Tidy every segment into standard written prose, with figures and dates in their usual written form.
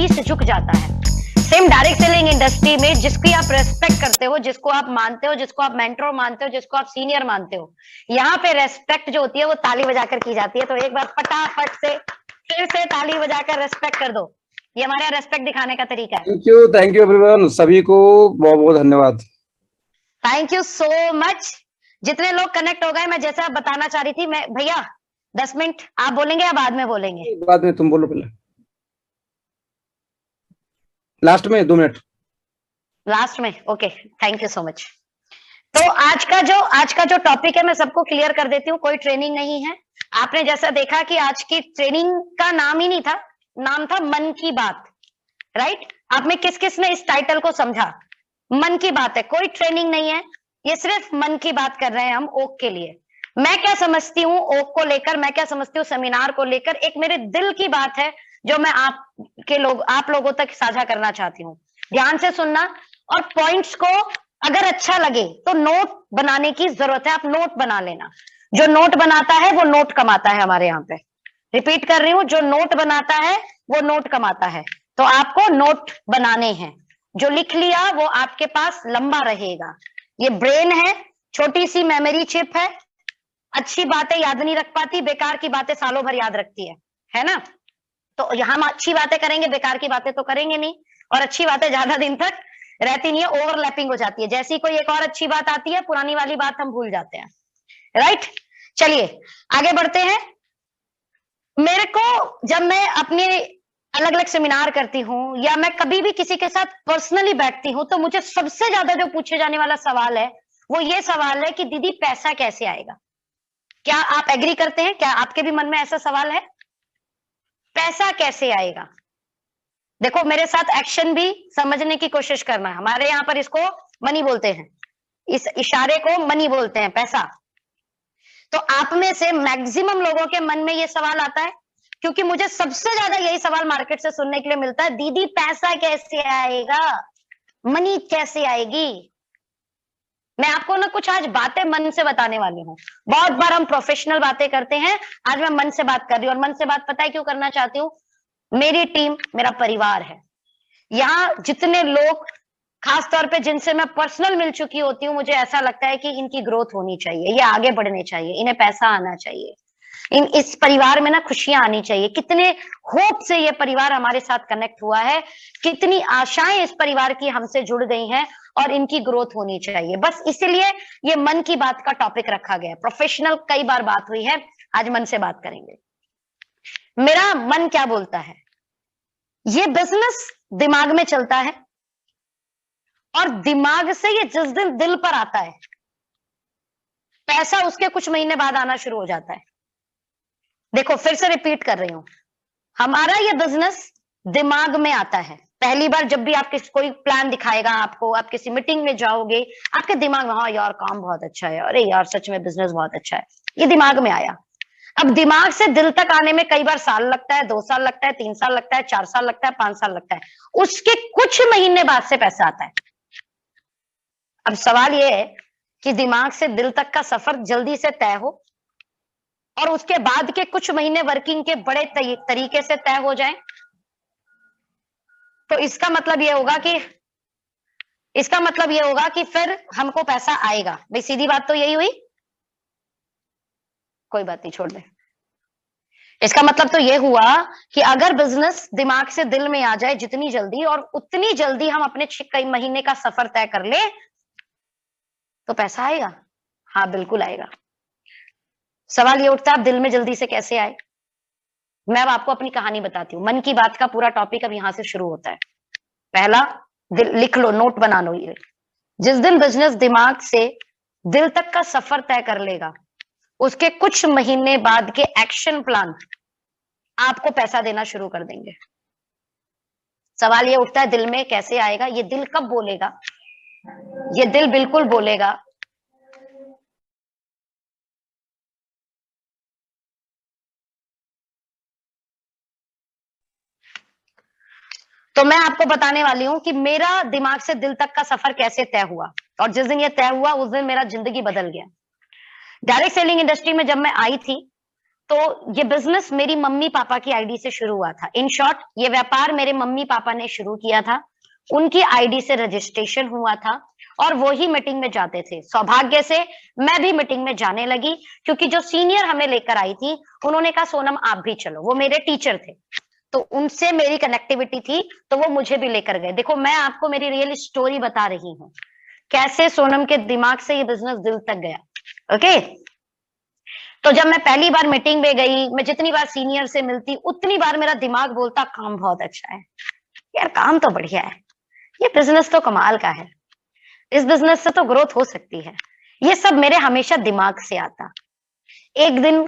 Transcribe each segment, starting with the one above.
से झुक जाता है। सेम डायरेक्ट सेलिंग इंडस्ट्री में जिसकी आप रेस्पेक्ट करते हो, जिसको आप मानते हो, जिसको आप मेंटर मानते हो, जिसको आप सीनियर मानते हो, यहाँ पे रेस्पेक्ट जो होती है वो ताली बजाकर की जाती है। तो एक बार फटाफट से फिर से ताली बजाकर रेस्पेक्ट कर दो। ये हमारा रेस्पेक्ट दिखाने का तरीका है। थैंक यू एवरीवन, सभी को बहुत बहुत धन्यवाद। Thank you so much. जितने लोग कनेक्ट हो गए, मैं जैसा बताना चाह रही थी, मैं भैया 10 मिनट आप बोलेंगे या बाद में बोलेंगे? बाद में तुम बोलो, पहले लास्ट में 2 मिनट। लास्ट में, okay, thank you so much. तो आज का जो टॉपिक है मैं सबको क्लियर कर देती हूँ। कोई ट्रेनिंग नहीं है। आपने जैसा देखा कि आज की ट्रेनिंग का नाम ही नहीं था, नाम था मन की बात, राइट? आप में किस किस ने इस टाइटल को समझा? मन की बात है, कोई ट्रेनिंग नहीं है, ये सिर्फ मन की बात कर रहे हैं हम ओक के लिए। मैं क्या समझती हूँ ओक को लेकर, मैं क्या समझती हूँ सेमिनार को लेकर, एक मेरे दिल की बात है जो मैं आप लोगों तक साझा करना चाहती हूँ। ध्यान से सुनना और पॉइंट्स को अगर अच्छा लगे तो नोट बनाने की जरूरत है। आप नोट बना लेना। जो नोट बनाता है वो नोट कमाता है हमारे यहाँ पे। रिपीट कर रही हूँ, जो नोट बनाता है वो नोट कमाता है। तो आपको नोट बनाने हैं। जो लिख लिया वो आपके पास लंबा रहेगा। ये ब्रेन है, छोटी सी मेमोरी चिप है। अच्छी बातें याद नहीं रख पाती, बेकार की बातें सालों भर याद रखती है ना? तो यहाँ हम अच्छी बातें करेंगे, बेकार की बातें तो करेंगे नहीं। और अच्छी बातें ज्यादा दिन तक रहती नहीं है, ओवरलैपिंग हो जाती है। जैसी कोई एक और अच्छी बात आती है, पुरानी वाली बात हम भूल जाते हैं, राइट? चलिए आगे बढ़ते हैं। मेरे को जब मैं अपने अलग अलग सेमिनार करती हूँ या मैं कभी भी किसी के साथ पर्सनली बैठती हूँ, तो मुझे सबसे ज्यादा जो पूछे जाने वाला सवाल है वो ये सवाल है कि दीदी पैसा कैसे आएगा? क्या आप एग्री करते हैं? क्या आपके भी मन में ऐसा सवाल है? पैसा कैसे आएगा? देखो मेरे साथ एक्शन भी समझने की कोशिश करना है। हमारे यहाँ पर इसको मनी बोलते हैं, इस इशारे को मनी बोलते हैं, पैसा। तो आप में से मैक्सिमम लोगों के मन में ये सवाल आता है, क्योंकि मुझे सबसे ज्यादा यही सवाल मार्केट से सुनने के लिए मिलता है, दीदी पैसा कैसे आएगा, मनी कैसे आएगी? मैं आपको ना कुछ आज बातें मन से बताने वाली हूँ। बहुत बार हम प्रोफेशनल बातें करते हैं, आज मैं मन से बात कर रही हूँ। और मन से बात पता है क्यों करना चाहती हूँ? मेरी टीम मेरा परिवार है। यहाँ जितने लोग, खास तौर पे जिनसे मैं पर्सनल मिल चुकी होती हूँ, मुझे ऐसा लगता है कि इनकी ग्रोथ होनी चाहिए, ये आगे बढ़ने चाहिए, इन्हें पैसा आना चाहिए, इस परिवार में ना खुशियां आनी चाहिए। कितने होप से ये परिवार हमारे साथ कनेक्ट हुआ है, कितनी आशाएं इस परिवार की हमसे जुड़ गई हैं और इनकी ग्रोथ होनी चाहिए। बस इसीलिए ये मन की बात का टॉपिक रखा गया है। प्रोफेशनल कई बार बात हुई है, आज मन से बात करेंगे। मेरा मन क्या बोलता है? ये बिजनेस दिमाग में चलता है और दिमाग से ये जिस दिन दिल पर आता है, पैसा उसके कुछ महीने बाद आना शुरू हो जाता है। देखो फिर से रिपीट कर रही हूं, हमारा ये बिजनेस दिमाग में आता है। पहली बार जब भी आप कोई प्लान दिखाएगा आपको, आप किसी मीटिंग में जाओगे, आपके दिमाग में हाँ यार काम बहुत अच्छा है, अरे यार सच में बिजनेस बहुत अच्छा है, ये दिमाग में आया। अब दिमाग से दिल तक आने में कई बार साल लगता है, 2 साल लगता है, 3 साल लगता है, 4 साल लगता है, 5 साल लगता है। उसके कुछ महीने बाद से पैसा आता है। अब सवाल यह है कि दिमाग से दिल तक का सफर जल्दी से तय हो और उसके बाद के कुछ महीने वर्किंग के बड़े तरीके से तय हो जाए, तो इसका मतलब यह होगा कि फिर हमको पैसा आएगा। भाई सीधी बात तो यही हुई। कोई बात नहीं, छोड़ दे। इसका मतलब तो यह हुआ कि अगर बिजनेस दिमाग से दिल में आ जाए जितनी जल्दी, और उतनी जल्दी हम अपने कई महीने का सफर तय कर ले, तो पैसा आएगा। हाँ बिल्कुल आएगा। सवाल ये उठता है अब दिल में जल्दी से कैसे आए? मैं अब आपको अपनी कहानी बताती हूँ। मन की बात का पूरा टॉपिक अब यहां से शुरू होता है। पहला, लिख लो, नोट बना लो। ये जिस दिन बिजनेस दिमाग से दिल तक का सफर तय कर लेगा, उसके कुछ महीने बाद के एक्शन प्लान आपको पैसा देना शुरू कर देंगे। सवाल ये उठता है दिल में कैसे आएगा? ये दिल कब बोलेगा? ये दिल बिल्कुल बोलेगा तो मैं आपको बताने वाली हूं कि मेरा दिमाग से दिल तक का सफर कैसे तय हुआ। और जिस दिन ये तय हुआ उस दिन मेरा जिंदगी बदल गया। डायरेक्ट सेलिंग इंडस्ट्री में जब मैं आई थी, तो ये बिजनेस मेरी मम्मी पापा की आईडी से शुरू हुआ था। इन शॉर्ट, ये व्यापार मेरे मम्मी पापा ने शुरू किया था, उनकी आईडी से रजिस्ट्रेशन हुआ था और वो ही मीटिंग में जाते थे। सौभाग्य से मैं भी मीटिंग में जाने लगी, क्योंकि जो सीनियर हमें लेकर आई थी उन्होंने कहा सोनम आप भी चलो। वो मेरे टीचर थे, तो उनसे मेरी कनेक्टिविटी थी, तो वो मुझे भी लेकर गए। देखो, मैं आपको मेरी रियल स्टोरी बता रही हूँ, कैसे सोनम के दिमाग से ये बिजनेस दिल तक गया। ओके, तो जब मैं पहली बार मीटिंग में गई, मैं जितनी बार सीनियर से मिलती उतनी बार मेरा दिमाग बोलता काम बहुत अच्छा है यार, काम तो बढ़िया है, ये बिजनेस तो कमाल का है, इस बिजनेस से तो ग्रोथ हो सकती है। ये सब मेरे हमेशा दिमाग से आता। एक दिन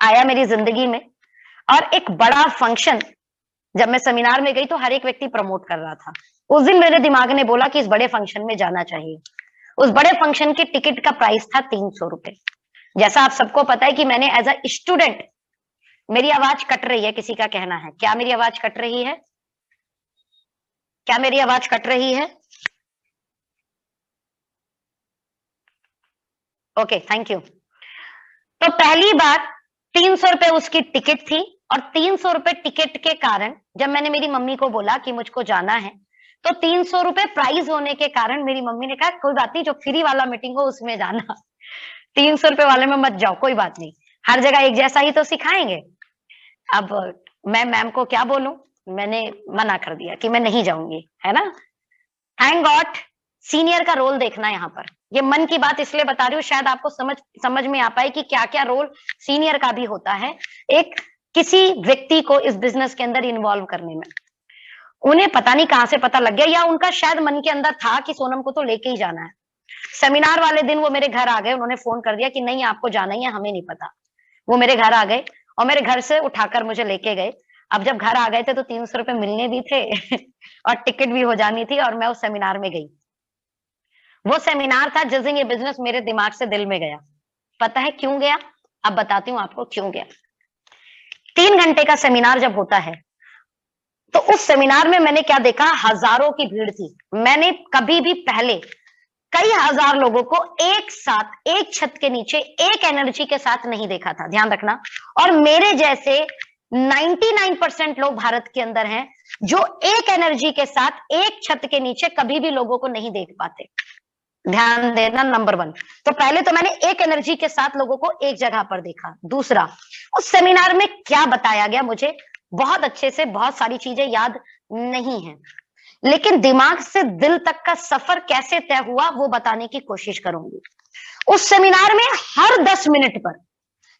आया मेरी जिंदगी में, और एक बड़ा फंक्शन, जब मैं सेमिनार में गई तो हर एक व्यक्ति प्रमोट कर रहा था। उस दिन मेरे दिमाग ने बोला कि इस बड़े फंक्शन में जाना चाहिए। उस बड़े फंक्शन की टिकट का प्राइस था 300 रुपए। जैसा आप सबको पता है कि मैंने एज अ स्टूडेंट, मेरी आवाज कट रही है, किसी का कहना है क्या मेरी आवाज कट रही है? क्या मेरी आवाज कट रही है? Okay, thank you. तो पहली बार 300 रुपए उसकी टिकट थी, और 300 रुपए टिकट के कारण जब मैंने मेरी मम्मी को बोला कि मुझको जाना है, तो 300 रुपए प्राइस होने के कारण मेरी मम्मी ने कहा कोई बात नहीं, जो फ्री वाला मीटिंग हो उसमें जाना, 300 रुपए वाले में मत जाओ, कोई बात नहीं, हर जगह एक जैसा ही तो सिखाएंगे। अब मैं मैम को क्या बोलूं, मैंने मना कर दिया कि मैं नहीं जाऊंगी, है ना। थैंक गॉड, सीनियर का रोल देखना यहाँ पर, ये मन की बात इसलिए बता रही हूँ, शायद आपको समझ में आ पाए कि क्या क्या रोल सीनियर का भी होता है एक किसी व्यक्ति को इस बिजनेस के अंदर इन्वॉल्व करने में। उन्हें पता नहीं कहां से पता लग गया, या उनका शायद मन के अंदर था कि सोनम को तो लेके ही जाना है। सेमिनार वाले दिन वो मेरे घर आ गए, उन्होंने फोन कर दिया कि नहीं आपको जाना ही है, हमें नहीं पता। वो मेरे घर आ गए और मेरे घर से उठाकर मुझे लेके गए। अब जब घर आ गए थे तो 300 रुपए मिलने भी थे और टिकट भी हो जानी थी, और मैं उस सेमिनार में गई। वो सेमिनार था जिस दिन ये बिजनेस मेरे दिमाग से दिल में गया। पता है क्यों गया? अब बताती हूँ आपको क्यों गया। 3 घंटे का सेमिनार जब होता है, तो उस सेमिनार में मैंने क्या देखा, हजारों की भीड़ थी। मैंने कभी भी पहले कई हजार लोगों को एक साथ एक छत के नीचे एक एनर्जी के साथ नहीं देखा था, ध्यान रखना। और मेरे जैसे 99% लोग भारत के अंदर हैं जो एक एनर्जी के साथ एक छत के नीचे कभी भी लोगों को नहीं देख पाते। ध्यान देना, नंबर 1। तो पहले तो मैंने एक एनर्जी के साथ लोगों को एक जगह पर देखा। दूसरा, उस सेमिनार में क्या बताया गया मुझे बहुत अच्छे से बहुत सारी चीजें याद नहीं है, लेकिन दिमाग से दिल तक का सफर कैसे तय हुआ वो बताने की कोशिश करूंगी। उस सेमिनार में हर 10 मिनट पर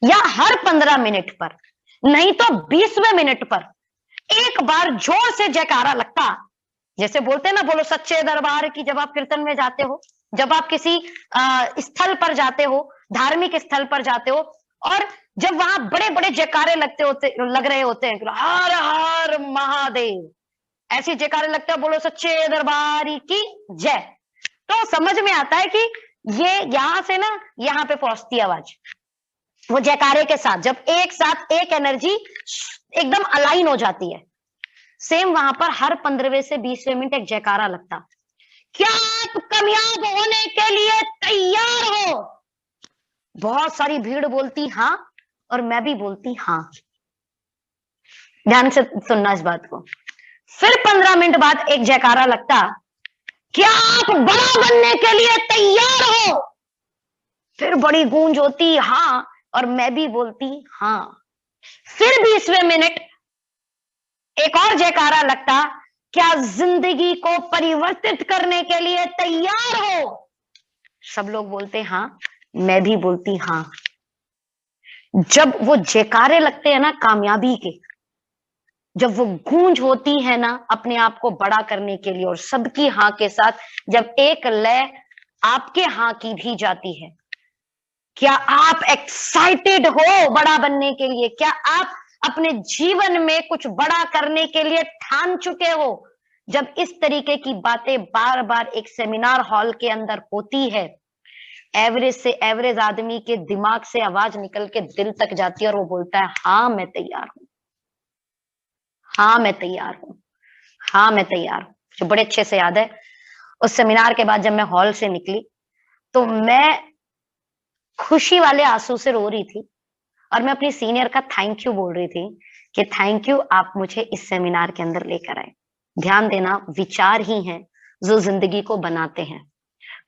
या हर 15 मिनट पर, नहीं तो 20वें मिनट पर एक बार जोर से जयकारा लगता। जैसे बोलते हैं ना, बोलो सच्चे दरबार की, जब आप कीर्तन में जाते हो, जब आप किसी स्थल पर जाते हो, धार्मिक स्थल पर जाते हो, और जब वहां बड़े बड़े जयकारे लग रहे होते हैं, हर हर महादेव, ऐसी जयकारे लगता है, बोलो सच्चे दरबार की जय, तो समझ में आता है कि ये यहां से ना यहां पे पहुंचती आवाज वो जयकारे के साथ, जब एक साथ एक एनर्जी एकदम अलाइन हो जाती है। सेम वहां पर हर 15वें से 20वें मिनट एक जयकारा लगता। क्या आप कामयाब होने के लिए तैयार हो? बहुत सारी भीड़ बोलती हाँ, और मैं भी बोलती हाँ। ध्यान से सुनना इस बात को। फिर 15 मिनट बाद एक जयकारा लगता, क्या आप बड़ा बनने के लिए तैयार हो? फिर बड़ी गूंज होती हाँ, और मैं भी बोलती हाँ। फिर 20वें मिनट एक और जयकारा लगता, क्या जिंदगी को परिवर्तित करने के लिए तैयार हो? सब लोग बोलते हाँ, मैं भी बोलती हाँ। जब वो जयकारे लगते हैं ना कामयाबी के, जब वो गूंज होती है ना अपने आप को बड़ा करने के लिए, और सबकी हाँ के साथ जब एक लय आपके हाँ की भी जाती है, क्या आप एक्साइटेड हो बड़ा बनने के लिए? क्या आप अपने जीवन में कुछ बड़ा करने के लिए ठान चुके हो? जब इस तरीके की बातें बार बार एक सेमिनार हॉल के अंदर होती है, एवरेज से एवरेज आदमी के दिमाग से आवाज निकल के दिल तक जाती है, और वो बोलता है हाँ मैं तैयार हूं, हाँ मैं तैयार हूं, हाँ मैं तैयार हूं। जो बड़े अच्छे से याद है, उस सेमिनार के बाद जब मैं हॉल से निकली तो मैं खुशी वाले आंसू से रो रही थी, और मैं अपनी सीनियर का थैंक यू बोल रही थी कि थैंक यू, आप मुझे इस सेमिनार के अंदर लेकर आए। ध्यान देना, विचार ही हैं जो जिंदगी को बनाते हैं।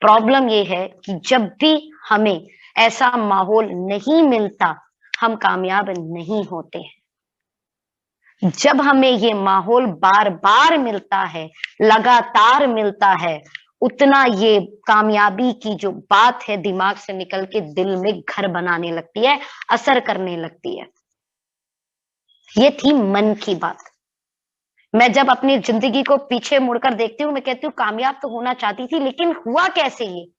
प्रॉब्लम ये है कि जब भी हमें ऐसा माहौल नहीं मिलता, हम कामयाब नहीं होते हैं। जब हमें ये माहौल बार बार मिलता है, लगातार मिलता है, उतना ये कामयाबी की जो बात है दिमाग से निकल के दिल में घर बनाने लगती है, असर करने लगती है। ये थी मन की बात। मैं जब अपनी जिंदगी को पीछे मुड़कर देखती हूँ, मैं कहती हूँ कामयाब तो होना चाहती थी, लेकिन हुआ कैसे ये।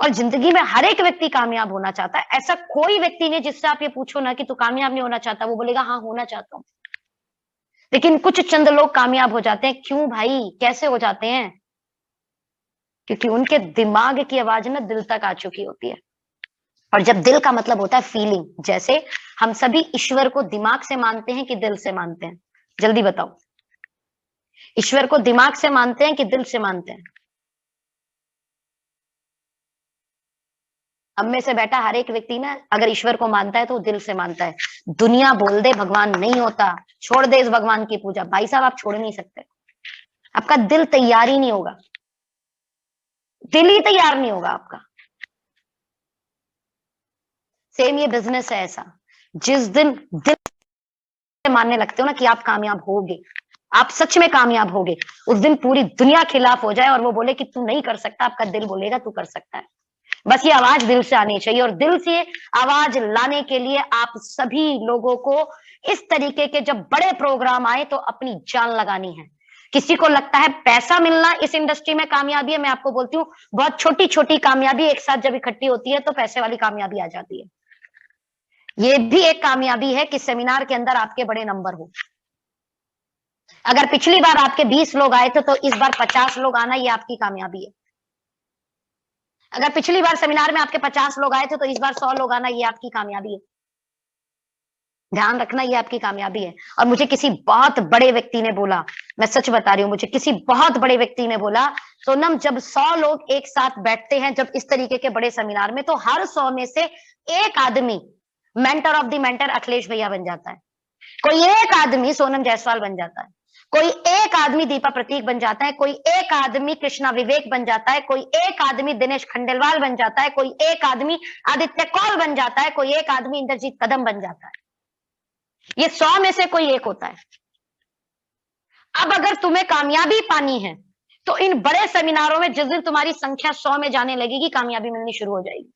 और जिंदगी में हर एक व्यक्ति कामयाब होना चाहता है। ऐसा कोई व्यक्ति नहीं जिससे आप ये पूछो ना कि तू कामयाब नहीं होना चाहता, वो बोलेगा हाँ होना चाहता हूँ। लेकिन कुछ चंद लोग कामयाब हो जाते हैं। क्यों भाई, कैसे हो जाते हैं? क्योंकि उनके दिमाग की आवाज ना दिल तक आ चुकी होती है। और जब दिल का मतलब होता है फीलिंग, जैसे हम सभी ईश्वर को दिमाग से मानते हैं कि दिल से मानते हैं? जल्दी बताओ, ईश्वर को दिमाग से मानते हैं कि दिल से मानते हैं? हम में से बैठा हर एक व्यक्ति ना अगर ईश्वर को मानता है तो दिल से मानता है। दुनिया बोल दे भगवान नहीं होता, छोड़ दे इस भगवान की पूजा, भाई साहब आप छोड़ नहीं सकते। आपका दिल तैयार ही नहीं होगा, दिल ही तैयार नहीं होगा आपका। सेम ये बिजनेस है ऐसा, जिस दिन दिल से मानने लगते हो ना कि आप कामयाब होगे, आप सच में कामयाब होगे, उस दिन पूरी दुनिया खिलाफ हो जाए और वो बोले कि तू नहीं कर सकता, आपका दिल बोलेगा तू कर सकता है। बस ये आवाज दिल से आनी चाहिए। और दिल से आवाज लाने के लिए आप सभी लोगों को इस तरीके के जब बड़े प्रोग्राम आए तो अपनी जान लगानी है। किसी को लगता है पैसा मिलना इस इंडस्ट्री में कामयाबी है, मैं आपको बोलती हूँ बहुत छोटी छोटी कामयाबी एक साथ जब इकट्ठी होती है तो पैसे वाली कामयाबी आ जाती है। ये भी एक कामयाबी है कि सेमिनार के अंदर आपके बड़े नंबर हो। अगर पिछली बार आपके 20 लोग आए थे तो इस बार 50 लोग आना, ये आपकी कामयाबी है। अगर पिछली बार सेमिनार में आपके 50 लोग आए थे तो इस बार 100 लोग आना, ये आपकी कामयाबी है। ध्यान रखना, ये आपकी कामयाबी है। और मुझे किसी बहुत बड़े व्यक्ति ने बोला, मैं सच बता रही हूँ, मुझे किसी बहुत बड़े व्यक्ति ने बोला, सोनम जब 100 लोग एक साथ बैठते हैं जब इस तरीके के बड़े सेमिनार में, तो हर 100 में से एक आदमी mentor of the mentor Akhilesh भैया बन जाता है, कोई एक आदमी सोनम जायसवाल बन जाता है, कोई एक आदमी दीपा प्रतीक बन जाता है, कोई एक आदमी कृष्णा विवेक बन जाता है, कोई एक आदमी दिनेश खंडेलवाल बन जाता है, कोई एक आदमी आदित्य कौल बन जाता है, कोई एक आदमी इंद्रजीत कदम बन जाता है। ये 100 में से कोई एक होता है। अब अगर तुम्हें कामयाबी पानी है तो इन बड़े सेमिनारों में जिस दिन तुम्हारी संख्या 100 में जाने लगेगी, कामयाबी मिलनी शुरू हो जाएगी।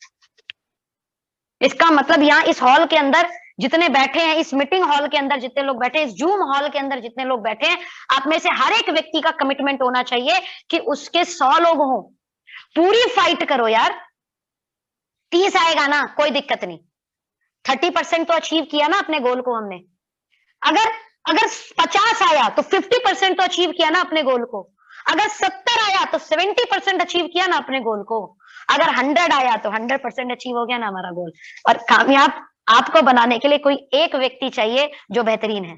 इसका मतलब यहाँ इस हॉल के अंदर जितने बैठे हैं, इस मीटिंग हॉल के अंदर जितने लोग बैठे हैं, इस जूम हॉल के अंदर जितने लोग बैठे हैं, आप में से हर एक व्यक्ति का कमिटमेंट होना चाहिए कि उसके 100 लोग हों। पूरी फाइट करो यार। 30 आएगा ना, कोई दिक्कत नहीं, 30% तो अचीव किया ना अपने गोल को हमने। अगर अगर 50 आया तो 50% तो अचीव किया ना अपने गोल को। अगर 70 आया तो 70% अचीव किया ना अपने गोल को। अगर 100 आया तो 100% अचीव हो गया ना हमारा गोल। और कामयाब आपको बनाने के लिए कोई एक व्यक्ति चाहिए जो बेहतरीन है,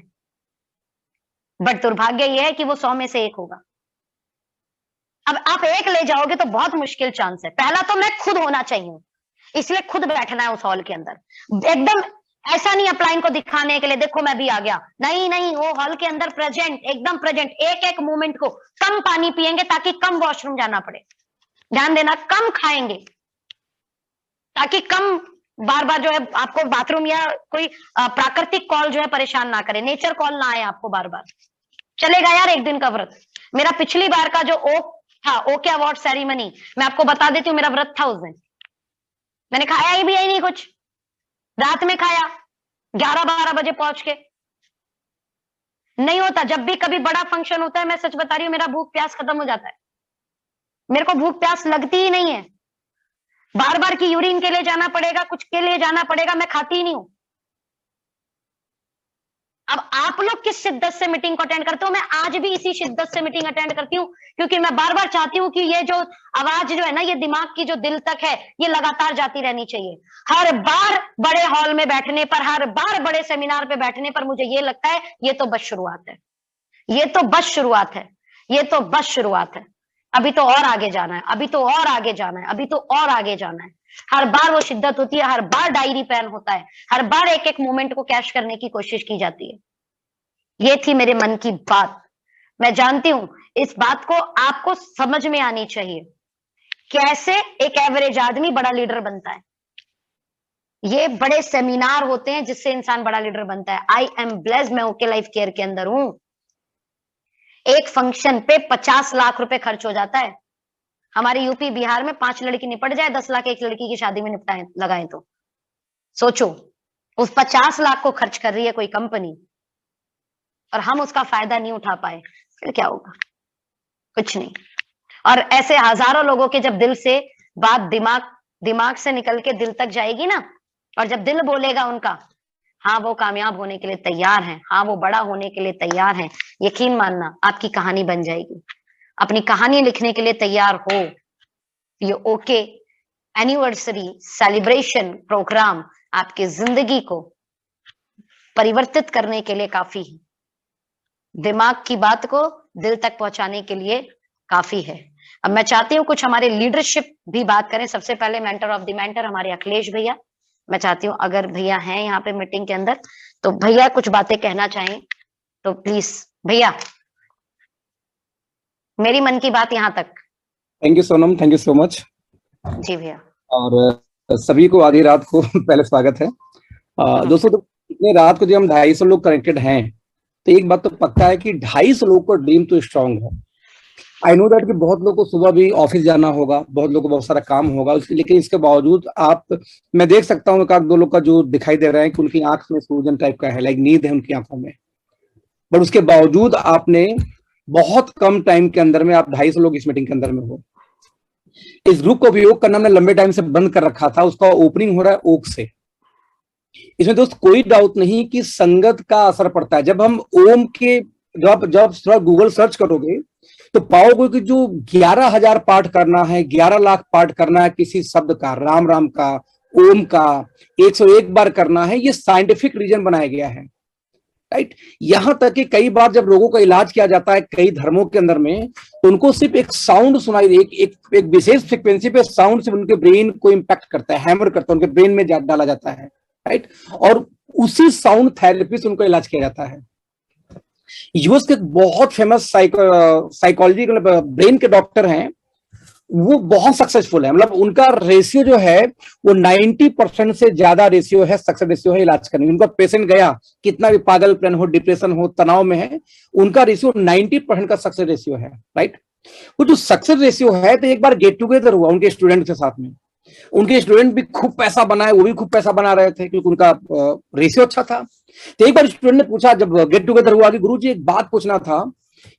बट दुर्भाग्य यह है कि वो 100 में से एक होगा। अब आप एक ले जाओगे तो बहुत मुश्किल चांस है। पहला तो मैं खुद होना चाहिए, इसलिए खुद बैठना है उस हॉल के अंदर। एकदम ऐसा नहीं अपलाइन को दिखाने के लिए देखो मैं भी आ गया, नहीं नहीं, वो हॉल के अंदर प्रेजेंट, एकदम प्रेजेंट। एक एक मोमेंट को कम पानी पिएंगे ताकि कम वॉशरूम जाना पड़े। ध्यान देना, कम खाएंगे ताकि कम बार बार जो है आपको बाथरूम या कोई प्राकृतिक कॉल जो है परेशान ना करे, नेचर कॉल ना आए आपको बार बार। चलेगा यार एक दिन का व्रत। मेरा पिछली बार का जो ओक था, ओके अवार्ड सेरेमनी, मैं आपको बता देती हूँ, मेरा व्रत था उस दिन। मैंने खाया ही भी नहीं कुछ, रात में खाया 11-12 बजे पहुंच के। नहीं होता, जब भी कभी बड़ा फंक्शन होता है, मैं सच बता रही हूँ, मेरा भूख प्यास खत्म हो जाता है। मेरे को भूख प्यास लगती ही नहीं है। बार बार की यूरिन के लिए जाना पड़ेगा, कुछ के लिए जाना पड़ेगा, मैं खाती ही नहीं हूं। अब आप लोग किस शिद्दत से मीटिंग को अटेंड करते हो, मैं आज भी इसी शिद्दत से मीटिंग अटेंड करती हूँ, क्योंकि मैं बार बार चाहती हूँ कि ये जो आवाज जो है ना, ये दिमाग की जो दिल तक है, ये लगातार जाती रहनी चाहिए। हर बार बड़े हॉल में बैठने पर, हर बार बड़े सेमिनार पे बैठने पर मुझे ये लगता है ये तो बस शुरुआत है, ये तो बस शुरुआत है, ये तो बस शुरुआत है। अभी तो और आगे जाना है, अभी तो और आगे जाना है, अभी तो और आगे जाना है। हर बार वो शिद्दत होती है, हर बार डायरी पेन होता है, हर बार एक एक मोमेंट को कैश करने की कोशिश की जाती है। ये थी मेरे मन की बात। मैं जानती हूं इस बात को आपको समझ में आनी चाहिए, कैसे एक एवरेज आदमी बड़ा लीडर बनता है। ये बड़े सेमिनार होते हैं जिससे इंसान बड़ा लीडर बनता है। आई एम ब्लेस्ड, मैं ओके लाइफ केयर के अंदर हूं। एक फंक्शन पे 50 लाख रुपए खर्च हो जाता है। हमारे यूपी बिहार में 5 लड़की निपट जाए, 10 लाख एक लड़की की शादी में निपटाए लगाए तो सोचो, उस 50 लाख को खर्च कर रही है कोई कंपनी और हम उसका फायदा नहीं उठा पाए, फिर क्या होगा? कुछ नहीं। और ऐसे हजारों लोगों के जब दिल से बात दिमाग से निकल के दिल तक जाएगी ना, और जब दिल बोलेगा उनका, हाँ वो कामयाब होने के लिए तैयार हैं, हाँ वो बड़ा होने के लिए तैयार हैं, यकीन मानना आपकी कहानी बन जाएगी। अपनी कहानी लिखने के लिए तैयार हो, ये ओके एनिवर्सरी सेलिब्रेशन प्रोग्राम आपकी जिंदगी को परिवर्तित करने के लिए काफी है। दिमाग की बात को दिल तक पहुंचाने के लिए काफी है। अब मैं चाहती हूँ कुछ हमारे लीडरशिप भी बात करें। सबसे पहले मेंटर ऑफ द मेंटर हमारे अखिलेश भैया, मैं चाहती हूँ अगर भैया हैं यहाँ पे मीटिंग के अंदर तो भैया कुछ बातें कहना चाहें तो प्लीज भैया, मेरी मन की बात यहाँ तक। Thank you Sonam, thank you so much. जी भैया। और सभी को आधी रात को पहले स्वागत है। दोस्तों, तो इतने रात को जब हम 250 लोग कनेक्टेड हैं तो एक बात तो पक्का है कि 250 लोग का ड्रीम तो स्ट्रांग है। आई नो दैट कि बहुत लोगों को सुबह भी ऑफिस जाना होगा, बहुत लोगों को बहुत सारा काम होगा, लेकिन इसके बावजूद मैं देख सकता हूँ एक आध दो लोग का जो दिखाई दे रहा है कि उनकी आंख में सूजन टाइप का है, लाइक नींद है उनकी आंखों में, बट उसके बावजूद आपने बहुत कम टाइम के अंदर में आप 250 लोग इस मीटिंग के अंदर में हो। इस ग्रुप को उपयोग करना हमने लंबे टाइम से बंद कर रखा था, उसका ओपनिंग हो रहा है ओक से। इसमें दोस्त कोई डाउट नहीं कि संगत का असर पड़ता है। जब हम ओम के जब थोड़ा गूगल सर्च करोगे तो पाओगे कि जो 11,000 पाठ करना है, 11 लाख पाठ करना है किसी शब्द का, राम राम का, ओम का 101 बार करना है, ये साइंटिफिक रीजन बनाया गया है, राइट। यहां तक कि कई बार जब लोगों का इलाज किया जाता है कई धर्मों के अंदर में, तो उनको सिर्फ एक साउंड सुनाई दे, एक विशेष फ्रिक्वेंसी पे साउंड से उनके ब्रेन को इंपैक्ट करता है, हैमर करता है, उनके ब्रेन में डाला जाता है, राइट। और उसी साउंड थेरेपी से उनको इलाज किया जाता है। यूएस के बहुत फेमस साइकोलॉजी ब्रेन के डॉक्टर हैं, वो बहुत सक्सेसफुल है। मतलब उनका रेशियो जो है वो 90% से ज्यादा रेशियो है, सक्सेस रेशियो है इलाज करने। उनका पेशेंट गया, कितना भी पागलपन हो, डिप्रेशन हो, तनाव में है, उनका रेशियो 90% का सक्सेस रेशियो है, राइट। वो जो सक्सेस रेशियो है, तो एक बार गेट टुगेदर हुआ उनके स्टूडेंट के साथ में, उनके स्टूडेंट भी खूब पैसा बनाए, वो भी खूब पैसा बना रहे थे क्योंकि उनका रेशियो अच्छा था। तो एक बार स्टूडेंट ने पूछा जब गेट टुगेदर हुआ कि गुरुजी एक बात पूछना था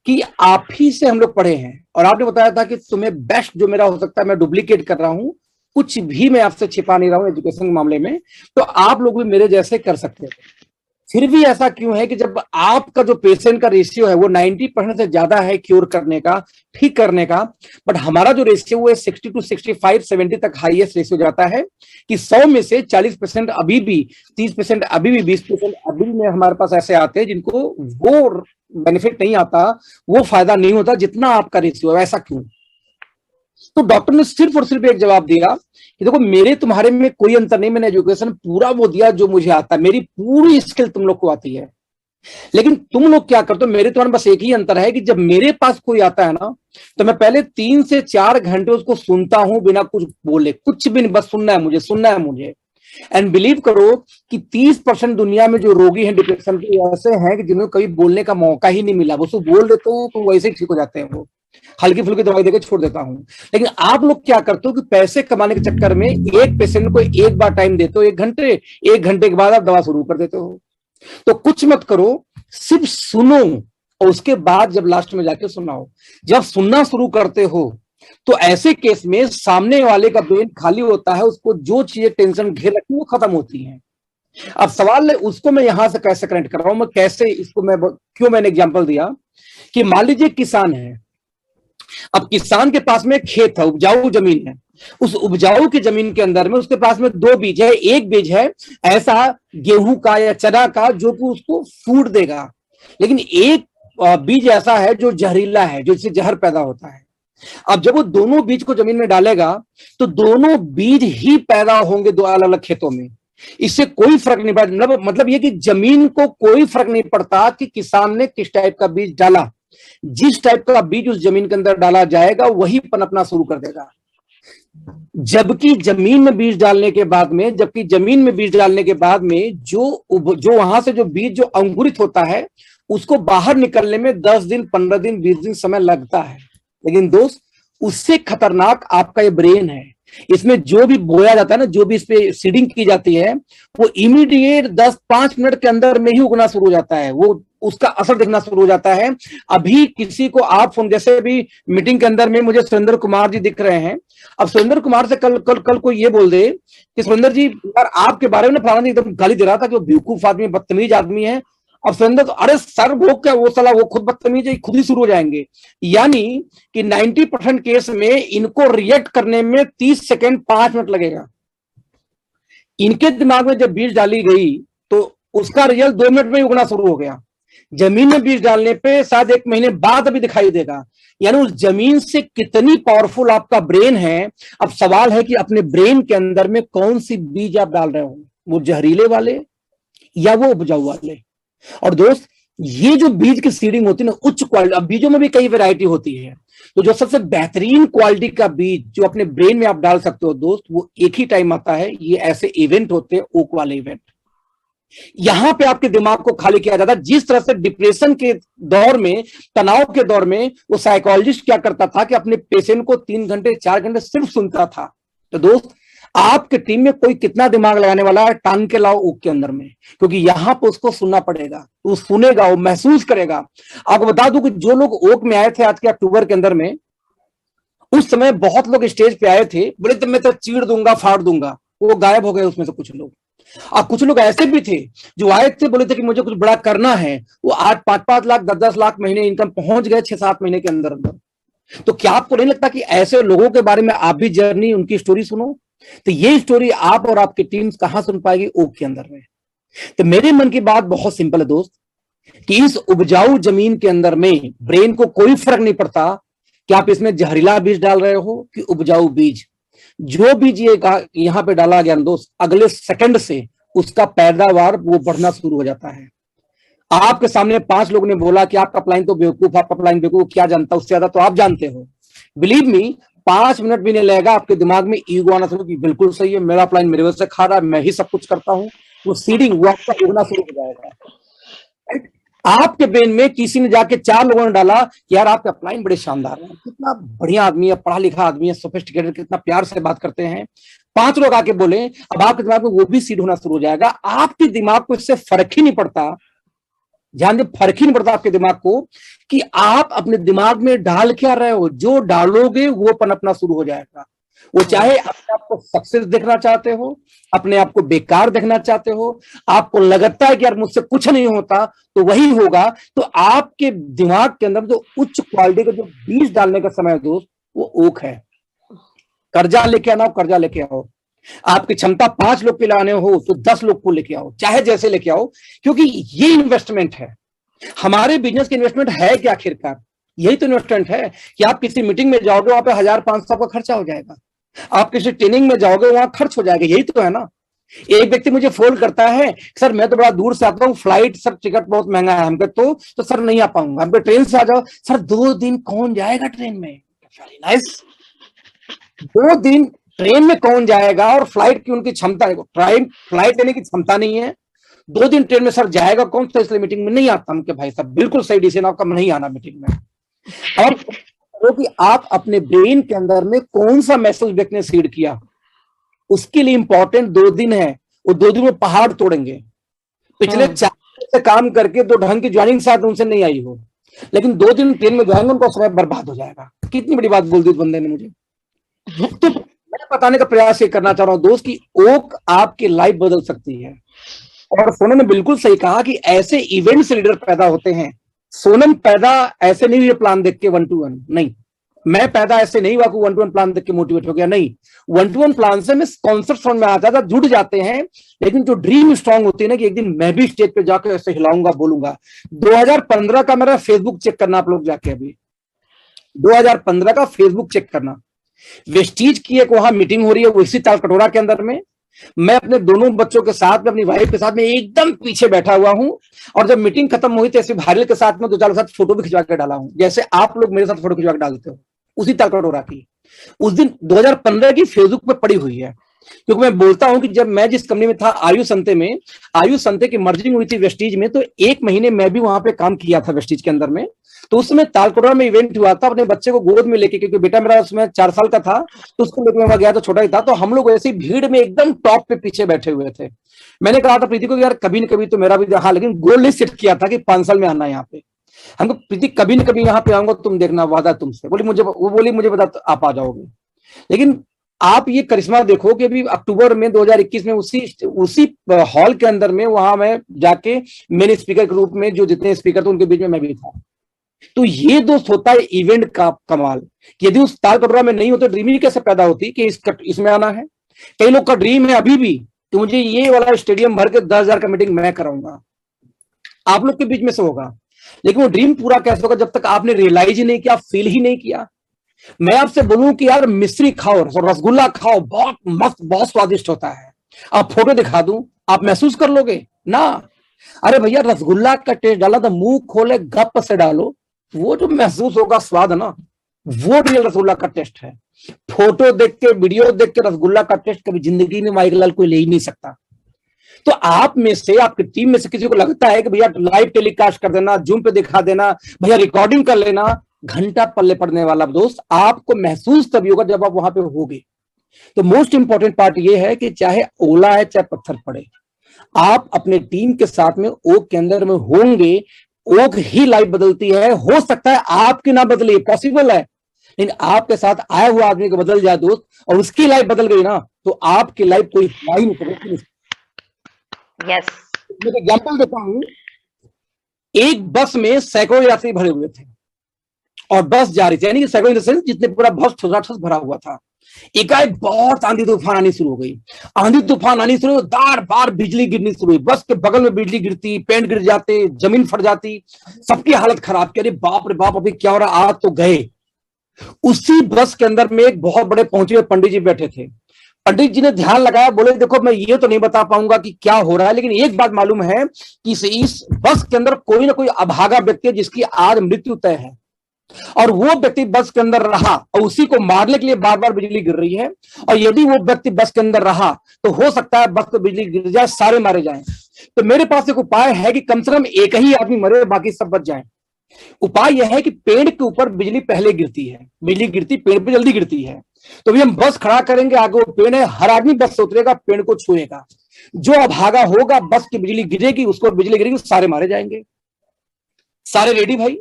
कि आप ही से हम लोग पढ़े हैं और आपने बताया था कि तुम्हें बेस्ट जो मेरा हो सकता है मैं डुप्लीकेट कर रहा हूं, कुछ भी मैं आपसे छिपा नहीं रहा हूं एजुकेशन के मामले में, तो आप लोग भी मेरे जैसे कर सकते हैं। फिर भी ऐसा क्यों है कि जब आपका जो पेशेंट का रेशियो है वो 90% से ज्यादा है क्योर करने का, ठीक करने का, बट हमारा जो रेशियो वो 60 to 65 70 तक हाईएस्ट रेशियो जाता है कि 100 में से 40% अभी भी, 30% अभी भी, 20% अभी भी हमारे पास ऐसे आते हैं जिनको वो बेनिफिट नहीं आता, वो फायदा नहीं होता जितना आपका रेशियो है। ऐसा क्यों? तो डॉक्टर ने सिर्फ और सिर्फ एक जवाब दिया कि देखो मेरे तुम्हारे में कोई अंतर नहीं, मैंने एजुकेशन पूरा वो दिया जो मुझे आता है, मेरी पूरी स्किल तुम लोग को आती है, लेकिन तुम लोग क्या करते हो, मेरे तुम्हारे बस एक ही अंतर है कि जब मेरे पास कोई आता है ना तो मैं पहले 3 से 4 घंटे उसको सुनता हूं बिना कुछ बोले, कुछ भी नहीं, बस सुनना है मुझे, सुनना है मुझे। एंड बिलीव करो कि 30% दुनिया में जो रोगी हैं डिप्रेशन के ऐसे हैं कि जिन्हें कभी बोलने का मौका ही नहीं मिला, वो सब बोल देते हैं तो वैसे ही ठीक हो जाते हैं, वो हल्की फुल्की दवाई देकर छोड़ देता हूं। लेकिन आप लोग क्या करते हो कि पैसे कमाने के चक्कर में एक पेशेंट को एक बार टाइम देते हो, 1 घंटे के बाद आप दवा शुरू कर देते हो। तो कुछ मत करो, सिर्फ सुनो और उसके बाद जब लास्ट में जाके सुनाओ। जब सुनना शुरू करते हो तो ऐसे केस में सामने वाले का ब्रेन खाली होता है, उसको जो चीजें टेंशन घेर रखी वो खत्म होती हैं। अब सवाल है उसको मैं यहां से कैसे कनेक्ट कर रहा हूं, मैं कैसे इसको क्यों मैंने एग्जांपल दिया कि मान लीजिए किसान है, अब किसान के पास में खेत है, उपजाऊ जमीन है, उस उपजाऊ की जमीन के अंदर में उसके पास में 2 बीज है। एक बीज है ऐसा गेहूं का या चना का जो कि उसको फूड देगा, लेकिन एक बीज ऐसा है जो जहरीला है, जो इससे जहर पैदा होता है। अब जब वो दोनों बीज को जमीन में डालेगा तो दोनों बीज ही पैदा होंगे दो अलग अलग खेतों में। इससे कोई फर्क नहीं पड़ता, मतलब ये कि जमीन को कोई फर्क नहीं पड़ता कि किसान ने किस टाइप का बीज डाला। जिस टाइप का बीज उस जमीन के अंदर डाला जाएगा वही पनपना शुरू कर देगा। जबकि जमीन में बीज डालने के बाद में जो वहां से जो बीज जो अंकुरित होता है उसको बाहर निकलने में 10 दिन 15 दिन 20 दिन समय लगता है। लेकिन दोस्त, उससे खतरनाक आपका ये ब्रेन है। इसमें जो भी बोया जाता है ना, जो भी इस पे सीडिंग की जाती है, वो इमीडिएट 10-5 मिनट के अंदर में ही उगना शुरू हो जाता है, वो उसका असर दिखना शुरू हो जाता है। अभी किसी को आप फोन, जैसे भी मीटिंग के अंदर में मुझे सुरेंद्र कुमार जी दिख रहे हैं। अब सुरेंद्र कुमार से कल को ये बोल दे कि सुरेंद्र जी यार आपके बारे में फलाना एकदम गाली दे रहा था कि वो बेवकूफ आदमी, बदतमीज आदमी है। अब सुरेंद्र तो अरे सर वो क्या, वो साला वो खुद बदतमीज है, खुद ही शुरू हो जाएंगे। यानी कि 90% केस में इनको रिएक्ट करने में 30 सेकेंड 5 मिनट लगेगा। इनके दिमाग में जब बीज डाली गई तो उसका रिजल्ट 2 मिनट में ही उगना शुरू हो गया। जमीन में बीज डालने पे शायद 1 महीने बाद अभी दिखाई देगा। यानी उस जमीन से कितनी पावरफुल आपका ब्रेन है। अब सवाल है कि अपने ब्रेन के अंदर में कौन सी बीज आप डाल रहे हो, वो जहरीले वाले या वो उपजाऊ वाले। और दोस्त, ये जो बीज की सीडिंग होती है ना, उच्च क्वालिटी, अब बीजों में भी कई वैरायटी होती है, तो जो सबसे बेहतरीन क्वालिटी का बीज जो अपने ब्रेन में आप डाल सकते हो दोस्त, वो एक ही टाइम आता है। ये ऐसे इवेंट होते हैं, ओक वाले इवेंट। यहां पे आपके दिमाग को खाली किया जाता है। जिस तरह से डिप्रेशन के दौर में, तनाव के दौर में, वो साइकोलॉजिस्ट क्या करता था कि अपने पेशेंट को 3 घंटे 4 घंटे सिर्फ सुनता था। तो दोस्त, आपके टीम में कोई कितना दिमाग लगाने वाला है, टांग के लाओ ओक के अंदर में, क्योंकि यहां पर उसको सुनना पड़ेगा। वो सुनेगा, वो महसूस करेगा। आपको बता दूं कि जो लोग ओक में आए थे आज के अक्टूबर के अंदर में, उस समय बहुत लोग स्टेज पे आए थे, बोले तो मैं तो चीड़ दूंगा, फाड़ दूंगा, वो गायब हो गए उसमें से कुछ लोग। और कुछ लोग ऐसे भी थे जो आए थे, बोले थे कि मुझे कुछ बड़ा करना है, वो आज 5-5 लाख 10-10 लाख महीने इनकम पहुंच गए 6-7 महीने के अंदर अंदर। तो क्या आपको नहीं लगता कि ऐसे लोगों के बारे में आप भी जर्नी, उनकी स्टोरी सुनो? तो ये स्टोरी आप और आपकी टीम कहां सुन पाएगी? ओक के अंदर में। तो मेरे मन की बात बहुत सिंपल है दोस्त, कि इस उपजाऊ जमीन के अंदर में ब्रेन को कोई फर्क नहीं पड़ता कि आप इसमें जहरीला बीज डाल रहे हो कि उपजाऊ बीज। जो बीज ये यहां पे डाला गया दोस्त, अगले सेकंड से उसका पैदावार वो बढ़ना शुरू हो जाता है। आपके सामने 5 लोगों ने बोला कि आपका क्लाइंट तो बेवकूफ, आपका क्लाइंट बेवकूफ, क्या जानता, उससे ज्यादा तो आप जानते हो। बिलीव मी, 5 मिनट भी नहीं लगेगा आपके दिमाग में ईगो आना शुरू कि बिल्कुल सही है, मेरा क्लाइंट मेरे वजह से खा रहा है, मैं ही सब कुछ करता हूं। वो सीडिंग, वो आपका उगना शुरू हो जाएगा। आपके ब्रेन में किसी ने जाके 4 लोगों ने डाला कि यार आपका क्लाइंट बड़े शानदार है, कितना बढ़िया आदमी है, पढ़ा लिखा आदमी है, सोफिस्टिकेटेड, कितना प्यार से बात करते हैं। 5 लोग आके बोले, अब आपके दिमाग में वो भी सीड होना शुरू हो जाएगा। आपके दिमाग को इससे फर्क ही नहीं पड़ता, ध्यान दे, फर्क ही नहीं पड़ता आपके दिमाग को कि आप अपने दिमाग में डाल क्या रहे हो। जो डालोगे वो पनपना शुरू हो जाएगा। वो चाहे अपने आप को सक्सेस देखना चाहते हो, अपने आप को बेकार देखना चाहते हो, आपको लगता है कि यार मुझसे कुछ नहीं होता, तो वही होगा। तो आपके दिमाग के अंदर जो उच्च क्वालिटी का जो बीज डालने का समय है दोस्त, वो ओक है। कर्जा लेके आना हो, कर्जा लेके आओ। आपकी क्षमता 5 लोग के लाने हो तो 10 लोग को लेके आओ, चाहे जैसे लेके आओ, क्योंकि ये इन्वेस्टमेंट है। हमारे बिजनेस की इन्वेस्टमेंट है क्या? आखिरकार यही तो इन्वेस्टमेंट है कि आप किसी मीटिंग में जाओगे, वहां पे 1500 का खर्चा हो जाएगा। आप किसी ट्रेनिंग में जाओगे, वहां खर्च हो जाएगा। यही तो है ना। एक व्यक्ति मुझे फोन करता है, सर मैं तो बड़ा दूर से आता हूँ, फ्लाइट सब टिकट बहुत महंगा है हमको, तो सर नहीं आ पाऊंगा, हमको ट्रेन से आ जाओ। सर 2 दिन कौन जाएगा ट्रेन में? नाइस। 2 दिन ट्रेन में कौन जाएगा? और फ्लाइट की उनकी क्षमता, फ्लाइट लेने की क्षमता नहीं है। 2 दिन ट्रेन में सर जाएगा कौन? तो इसलिए मीटिंग में नहीं आता हम। भाई साहब बिल्कुल सही डिसीजन आपका, नहीं आना मीटिंग में। और कि आप अपने ब्रेन के अंदर में कौन सा मैसेज व्यक्ति ने सीड किया, उसके लिए इंपॉर्टेंट 2 दिन है। वो 2 दिन में पहाड़ तोड़ेंगे। पिछले 4 से काम करके 2 ढंग की ज्वाइनिंग शायद उनसे नहीं आई हो, लेकिन 2 दिन ट्रेन में जाएंगे, उनका समय बर्बाद हो जाएगा। कितनी बड़ी बात बोल दी उस बंदे ने मुझे। तो मैं बताने का प्रयास ये करना चाह रहा हूं दोस्त कि ओक आपकी लाइफ बदल सकती है। और सोनम ने बिल्कुल सही कहा कि ऐसे इवेंट से लीडर पैदा होते हैं। सोनम पैदा ऐसे नहीं हुए प्लान देख के 1 to 1, नहीं। मैं पैदा ऐसे नहीं हुआ कि 1 to 1 प्लान देख के मोटिवेट हो गया, नहीं। 1 to 1 प्लान से मैं कॉन्सेप्ट समझ में आता था, जुड़ जाते हैं। लेकिन जो ड्रीम स्ट्रांग होती है ना कि एक दिन मैं भी स्टेज पे जाकर ऐसे हिलाऊंगा, बोलूंगा। 2015 का मेरा फेसबुक चेक करना आप लोग जाके, अभी 2015 का फेसबुक चेक करना। वेस्टीज की एक वहां मीटिंग हो रही है, वो इसी ताल कटोरा के अंदर में। मैं अपने दोनों बच्चों के साथ में, अपनी वाइफ के साथ में एकदम पीछे बैठा हुआ हूं। और जब मीटिंग खत्म हुई तो ऐसे भारिल के साथ में 2-4 के साथ फोटो भी खिंचवा के डाला हूं, जैसे आप लोग मेरे साथ फोटो खिंचवा के डालते हो, उसी ताल कटोरा की। उस दिन 2015 की फेसबुक पे पड़ी हुई है। क्योंकि मैं बोलता हूं कि जब मैं जिस कंपनी में था आयुष संते में, आयुष संते की मर्जिंग हुई थी वेस्टीज में, तो 1 महीने मैं भी वहां पे काम किया था वेस्टीज के अंदर में। तो उस समय तालकटोरा में इवेंट हुआ था, अपने बच्चे को गोद में लेके, क्योंकि बेटा मेरा उसमें 4 साल का था, तो उसको लेके मैं वहां गया, तो छोटा ही था। तो हम लोग ऐसी भीड़ में एकदम टॉप पे पीछे बैठे हुए थे। मैंने कहा था प्रीति को, यार कभी न कभी तो मेरा भी, हाँ, लेकिन गोल नहीं सेट किया था कि 5 साल में आना है यहाँ पे हमको। प्रीति कभी न कभी यहाँ पे आऊंगा, तुम देखना, वादा तुमसे। वो बोली मुझे बता, तो आप आ जाओगे। लेकिन आप ये करिश्मा देखो कि अभी अक्टूबर में 2021 में उसी हॉल के अंदर में, वहां मैं जाके मेन स्पीकर के रूप में, जो जितने स्पीकर थे उनके बीच में मैं भी था। तो ये दोस्त होता है इवेंट का कमाल। कि यदि उस ताल कटोरा में नहीं होते, ड्रीम ही कैसे पैदा होती कि इसमें आना है। कई लोग का ड्रीम है अभी भी कि मुझे ये वाला स्टेडियम भर के 10,000 का मीटिंग मैं कराऊंगा, आप लोग के बीच में से होगा। लेकिन वो ड्रीम पूरा कैसे होगा जब तक आपने रियलाइज ही नहीं किया, फील ही नहीं किया। मैं आपसे बोलूं कि यार मिश्री खाओ, रसगुल्ला खाओ, बहुत मस्त, बहुत स्वादिष्ट होता है। आप फोटो दिखा दूं, आप महसूस कर लोगे ना। अरे भैया, रसगुल्ला का टेस्ट डाला तो मुंह खोले गप से डालो, वो जो महसूस होगा स्वाद ना, वो रियल रसगुल्ला का टेस्ट है। फोटो देख के, वीडियो देख के रसगुल्ला का टेस्ट कभी जिंदगी में माइक लाल कोई ले ही नहीं सकता। तो आप में से, आपकी टीम में से किसी को लगता है कि भैया लाइव टेलीकास्ट कर देना, जूम पे दिखा देना, भैया रिकॉर्डिंग कर लेना, घंटा पल्ले पड़ने वाला दोस्त, आपको महसूस तभी होगा जब आप वहां पे होगे। तो मोस्ट इंपॉर्टेंट पार्ट ये है कि चाहे ओला है चाहे पत्थर पड़े, आप अपने टीम के साथ में ओक के अंदर में होंगे। ओक ही लाइफ बदलती है। हो सकता है आपकी ना बदले, पॉसिबल है, लेकिन आपके साथ आया हुआ आदमी को बदल जाए दोस्त, और उसकी लाइफ बदल गई ना, तो आपकी लाइफ कोई नहीं बदल। यस, एग्जाम्पल देता हूं। एक बस में सैकड़ों यात्री भरे हुए थे और बस जा रही थी, यानी कि सैकड़ों इन द सेंस जितने पूरा बस ठुस भरा हुआ था। एकाएक बहुत आंधी तूफान आनी शुरू हो गई। आंधी तूफान आनी शुरू, दार बार बिजली गिरनी शुरू हुई। बस के बगल में बिजली गिरती, पेड़ गिर जाते, जमीन फट जाती, सबकी हालत खराब। अरे बाप रे बाप, अभी क्या हो रहा, आज तो गए। उसी बस के अंदर में एक बहुत बड़े पहुंचे हुए पंडित जी बैठे थे। पंडित जी ने ध्यान लगाया, बोले देखो मैं ये तो नहीं बता पाऊंगा कि क्या हो रहा है, लेकिन एक बात मालूम है कि इस बस के अंदर कोई ना कोई अभागा व्यक्ति है जिसकी आज मृत्यु तय है, और वो व्यक्ति बस के अंदर रहा और उसी को मारने के लिए बार बार बिजली गिर रही है। और यदि वो व्यक्ति बस के अंदर रहा तो हो सकता है बस पे बिजली गिर जाए, सारे मारे जाएं। तो मेरे पास एक उपाय है कि कम से कम एक ही आदमी मरे, बाकी सब बच जाएं। उपाय यह है कि पेड़ के ऊपर बिजली पहले गिरती है, बिजली गिरती पेड़ पे जल्दी गिरती है। तो भी हम बस खड़ा करेंगे, आगे वो पेड़ है, हर आदमी बस से उतरेगा, पेड़ को छुएगा। जो अभागा होगा, बस की बिजली गिरेगी, उसको बिजली गिरेगी, सारे मारे जाएंगे। सारे रेडी भाई।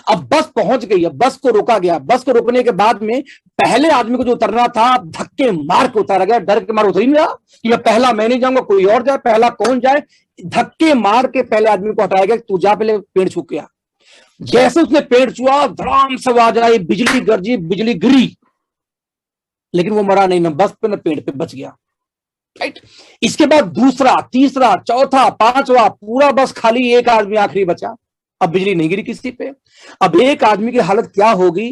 अब बस पहुंच गई, अब बस को रोका गया। बस को रोकने के बाद में पहले आदमी को जो उतरना था, धक्के मार के उतारा गया। डर के मार उतर ही नहीं रहा कि मैं पहला, मैं नहीं जाऊंगा, कोई और जाए, पहला कौन जाए। धक्के मार के पहले आदमी को हटाया गया, तू जा, पहले पेड़ छू गया। जैसे उसने पेड़ छुआ, धड़ाम से आवाज आई, बिजली गरजी, बिजली गिरी, लेकिन वो मरा नहीं, ना बस पे ना पेड़ पे, बच गया। राइट। इसके बाद दूसरा, तीसरा, चौथा, पांचवा, पूरा बस खाली, एक आदमी आखिरी बचा। अब बिजली नहीं गिरी किसी पे। अब एक आदमी की हालत क्या होगी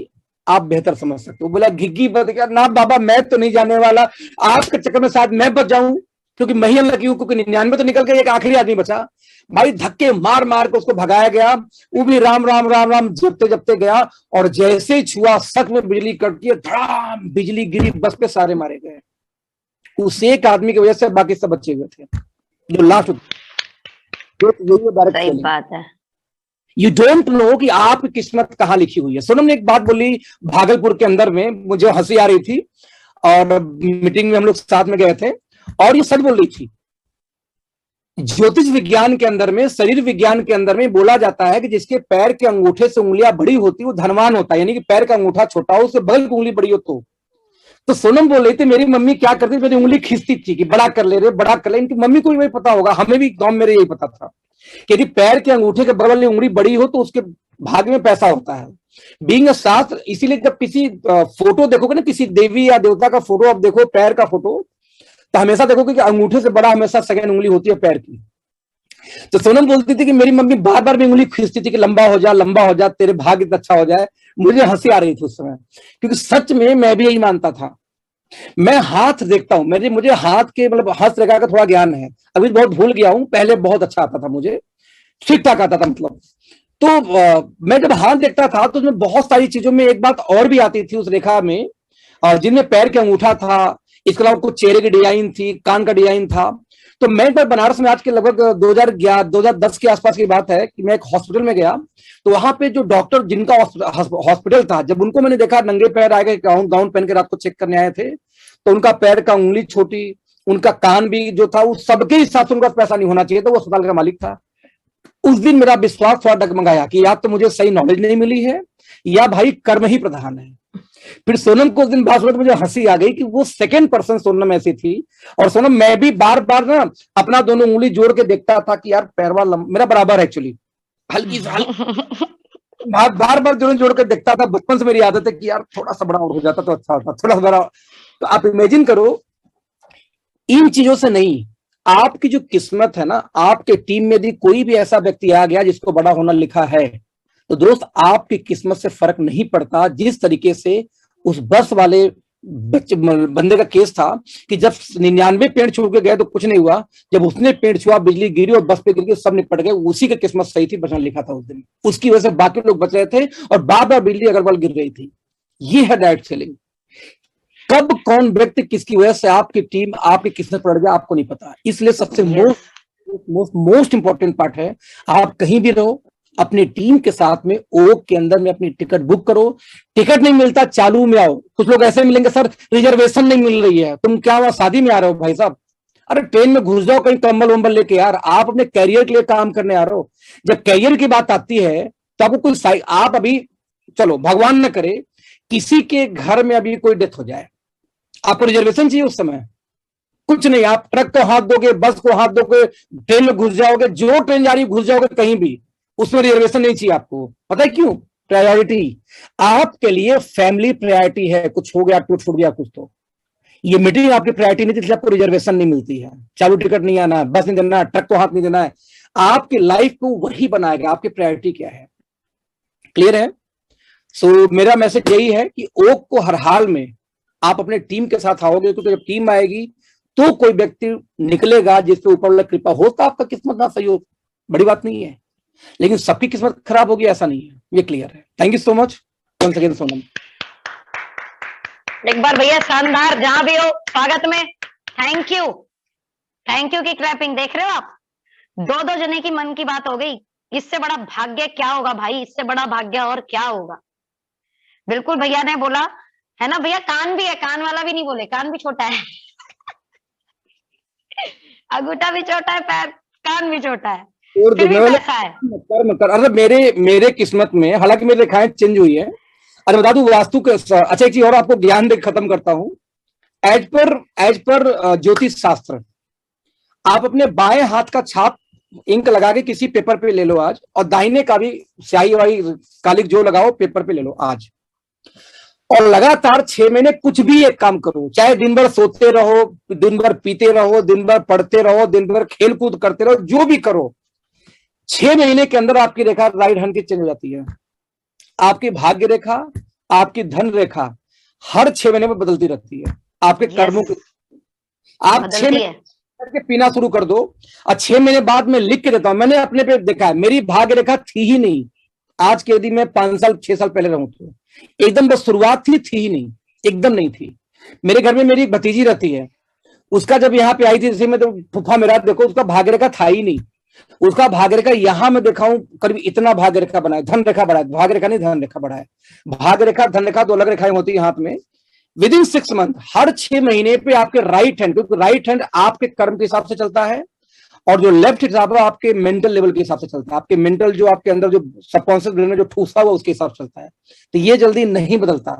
आप बेहतर समझ सकते हो। बोला घिग्गी बच गया ना बाबा, मैं तो नहीं जाने वाला, आपके चक्कर में शायद मैं बच जाऊं, क्योंकि मैं ही लगी हूं, क्योंकि 99 तो निकल गए, एक आखिरी आदमी बचा। भाई धक्के मार मार के उसको भगाया गया। वो भी राम राम राम राम जपते जपते गया, और जैसे ही छुआ, सच में बिजली कड़की, धड़ाम बिजली गिरी, बस पे सारे मारे गए। उस एक आदमी की वजह से बाकी सब बचे हुए थे, जो लास्ट। सही बात है। यू डोंट नो कि आपकी किस्मत कहां लिखी हुई है। सोनम ने एक बात बोली भागलपुर के अंदर में, मुझे हंसी आ रही थी, और मीटिंग में हम लोग साथ में गए थे, और ये सच बोल रही थी। ज्योतिष विज्ञान के अंदर में, शरीर विज्ञान के अंदर में बोला जाता है कि जिसके पैर के अंगूठे से उंगलियां बड़ी होती, वो धनवान होता है। यानी कि पैर का अंगूठा छोटा हो, उससे बगल की उंगली बड़ी हो तो सोनम बोल रही थी मेरी मम्मी क्या करती, मेरी उंगली खींचती थी कि बड़ा कर ले रहे, बड़ा कर ले। इनकी मम्मी को वही पता होगा, हमें भी गांव में यही पता था कि यदि पैर के अंगूठे के बगल वाली उंगली बड़ी हो तो उसके भाग्य में पैसा होता है। बीइंग अ शास्त्र, इसीलिए जब किसी फोटो देखोगे ना, किसी देवी या देवता का फोटो आप देखो, पैर का फोटो, तो हमेशा देखोगे कि अंगूठे से बड़ा हमेशा सेकंड उंगली होती है पैर की। तो सोनम बोलती थी कि मेरी मम्मी बार बार भी उंगली खींचती थी कि लंबा हो जा, लंबा हो जा, तेरे भाग्य अच्छा हो जाए। मुझे हंसी आ रही थी उस समय, क्योंकि सच में मैं भी यही मानता था। मैं हाथ देखता हूं, मुझे हाथ के मतलब हस्तरेखा का थोड़ा ज्ञान है, अभी बहुत भूल गया हूं, पहले बहुत अच्छा आता था, मुझे ठीक ठाक आता था मतलब। तो मैं जब हाथ देखता था तो उसमें बहुत सारी चीजों में एक बात और भी आती थी उस रेखा में, जिनमें पैर के अंगूठा था, इसके अलावा कुछ चेहरे की डिजाइन थी, कान का डिजाइन था। तो मैं एक बार बनारस में, आज के लगभग 2011 2010 के आसपास की बात है, कि मैं एक हॉस्पिटल में गया, तो वहां पे जो डॉक्टर जिनका हॉस्पिटल था, जब उनको मैंने देखा नंगे पैर आए, गाउन गाउन पहन के रात को चेक करने आए थे, तो उनका पैर का उंगली छोटी, उनका कान भी जो था वो सबके हिसाब से उनका पैसा नहीं होना चाहिए था, वो अस्पताल का मालिक था। उस दिन मेरा विश्वास थोड़ा डगमगाया कि या तो मुझे सही नॉलेज नहीं मिली है, या भाई कर्म ही प्रधान है। फिर सोनम को उस दिन बात सुना तो मुझे हंसी आ गई कि वो सेकंड पर्सन सोनम ऐसी थी। और सोनम, मैं भी बार बार ना अपना दोनों उंगली जोड़ के देखता था कि यार पैरवा मेरा बराबर है एक्चुअली, हल्की बार बार दोनों जोड़ के देखता था। बचपन से मेरी आदत है कि यार थोड़ा सा बड़ा और हो जाता तो अच्छा होता, थोड़ा सा बड़ा। तो आप इमेजिन करो, इन चीजों से नहीं, आपकी जो किस्मत है ना, आपके टीम में यदि कोई भी ऐसा व्यक्ति आ गया जिसको बड़ा होना लिखा है, तो दोस्त आपकी किस्मत से फर्क नहीं पड़ता। जिस तरीके से उस बस वाले बंदे का केस था कि जब 99 पेड़ छू के गए तो कुछ नहीं हुआ, जब उसने पेड़ छुआ बिजली गिरी और बस पे गिर के सब निपट गए, उसी की किस्मत सही थी, बचना लिखा था उस दिन, उसकी वजह से बाकी लोग बच रहे थे और बार बार बिजली अग्रवाल गिर रही थी। ये है डायरेक्ट सेलिंग। कब कौन व्यक्ति किसकी वजह से आपकी टीम आपकी किस्मत पड़ जाए आपको नहीं पता। इसलिए सबसे मोस्ट इंपॉर्टेंट पार्ट है, आप कहीं भी रहो अपनी टीम के साथ में ओक के अंदर में अपनी टिकट बुक करो। टिकट नहीं मिलता चालू में आओ। कुछ लोग ऐसे मिलेंगे, सर रिजर्वेशन नहीं मिल रही है, तुम क्या वहां शादी में आ रहे हो भाई साहब? अरे ट्रेन में घुस जाओ कहीं, कंबल वंबल लेके यार, आप अपने कैरियर के लिए काम करने आ रहे हो। जब कैरियर की बात आती है तो आपको कोई आप अभी, चलो भगवान न करे किसी के घर में अभी कोई डेथ हो जाए, आपको रिजर्वेशन चाहिए उस समय? कुछ नहीं, आप ट्रक को हाथ दोगे, बस को हाथ दोगे, ट्रेन में घुस जाओगे, जो ट्रेन जा रही घुस जाओगे कहीं भी, उसमें रिजर्वेशन नहीं चाहिए आपको। पता है क्यों? प्रायोरिटी। आपके लिए फैमिली प्रायोरिटी है। कुछ हो गया, टूट फूट गया कुछ, तो ये मीटिंग आपकी प्रायोरिटी नहीं थी, इसलिए आपको रिजर्वेशन नहीं मिलती है, चालू टिकट नहीं आना, बस नहीं देना, ट्रक को हाथ नहीं देना है। आपकी लाइफ को वही बनाएगा, आपकी प्रायोरिटी क्या है। क्लियर है? सो मेरा मैसेज यही है कि ओक को हर हाल में आप अपने टीम के साथ आओगे, तो जब टीम आएगी तो कोई व्यक्ति निकलेगा जिसपे ऊपर वाला कृपा हो, तो आपका किस्मत ना सही हो, बड़ी बात नहीं है। लेकिन सबकी किस्मत खराब होगी ऐसा नहीं है, ये क्लियर है। Thank you so much once again Sonam. एक बार भैया शानदार, जहां भी हो स्वागत में। थैंक यू की क्लैपिंग देख रहे हो आप। दो जने की मन की बात हो गई। इससे बड़ा भाग्य क्या होगा भाई, इससे बड़ा भाग्य और क्या होगा। बिल्कुल भैया ने बोला है ना भैया, कान भी है, कान वाला भी नहीं बोले, कान भी छोटा है अंगूठा भी छोटा है, पैर कान भी छोटा है, और फिर भी पैसा है। अरे मेरे किस्मत में, हालांकि मेरी रेखाएं चेंज हुई है। अरे बता दूं वास्तु के, अच्छा एक चीज और आपको ज्ञान दे खत्म करता हूं। एज पर ज्योतिष शास्त्र, आप अपने बाएं हाथ का छाप इंक लगा के किसी पेपर पे ले लो आज, और दाहिने का भी स्याही वाही कालिक जो लगाओ पेपर पे ले लो आज, और लगातार 6 महीने कुछ भी एक काम करो, चाहे दिन भर सोते रहो, दिन भर पीते रहो, दिन भर पढ़ते रहो, दिन भर खेल कूद करते रहो, जो भी करो, 6 महीने के अंदर आपकी रेखा राइट हैंड की चेंज हो जाती है। आपकी भाग्य रेखा, आपकी धन रेखा हर 6 महीने में बदलती रहती है। आपके कर्मों की आप 6 महीने करके पीना शुरू कर दो, और 6 महीने बाद में लिख के देता हूं, मैंने अपने पे देखा है, मेरी भाग्य रेखा थी ही नहीं। आज के यदि मैं 5 साल 6 साल पहले रहूं तो एकदम बस शुरुआत थी ही नहीं, एकदम नहीं थी। मेरे घर में मेरी एक भतीजी रहती है, उसका जब यहाँ पे आई थी जैसे में, तो फुफा मेरा देखो, उसका भाग्य रेखा था ही नहीं। उसका भाग्य रेखा यहां मैं देखा हूं करीब इतना भाग्य रेखा बना है, धन रेखा बना है, भाग्य रेखा नहीं धन रेखा बना है। भाग्य रेखा धन रेखा दो अलग रेखाएं होती है हाथ में। विद इन 6 मंथ, हर 6 महीने पे आपके राइट हैंड, क्योंकि राइट हैंड आपके कर्म के हिसाब से चलता है, और जो लेफ्ट हिसाब है आपके मेंटल लेवल के हिसाब से चलता है, आपके मेंटल जो आपके अंदर जो सबकॉन्शियस ब्रेन में जो ठूसा हुआ उसके हिसाब से चलता है। तो ये जल्दी नहीं बदलता।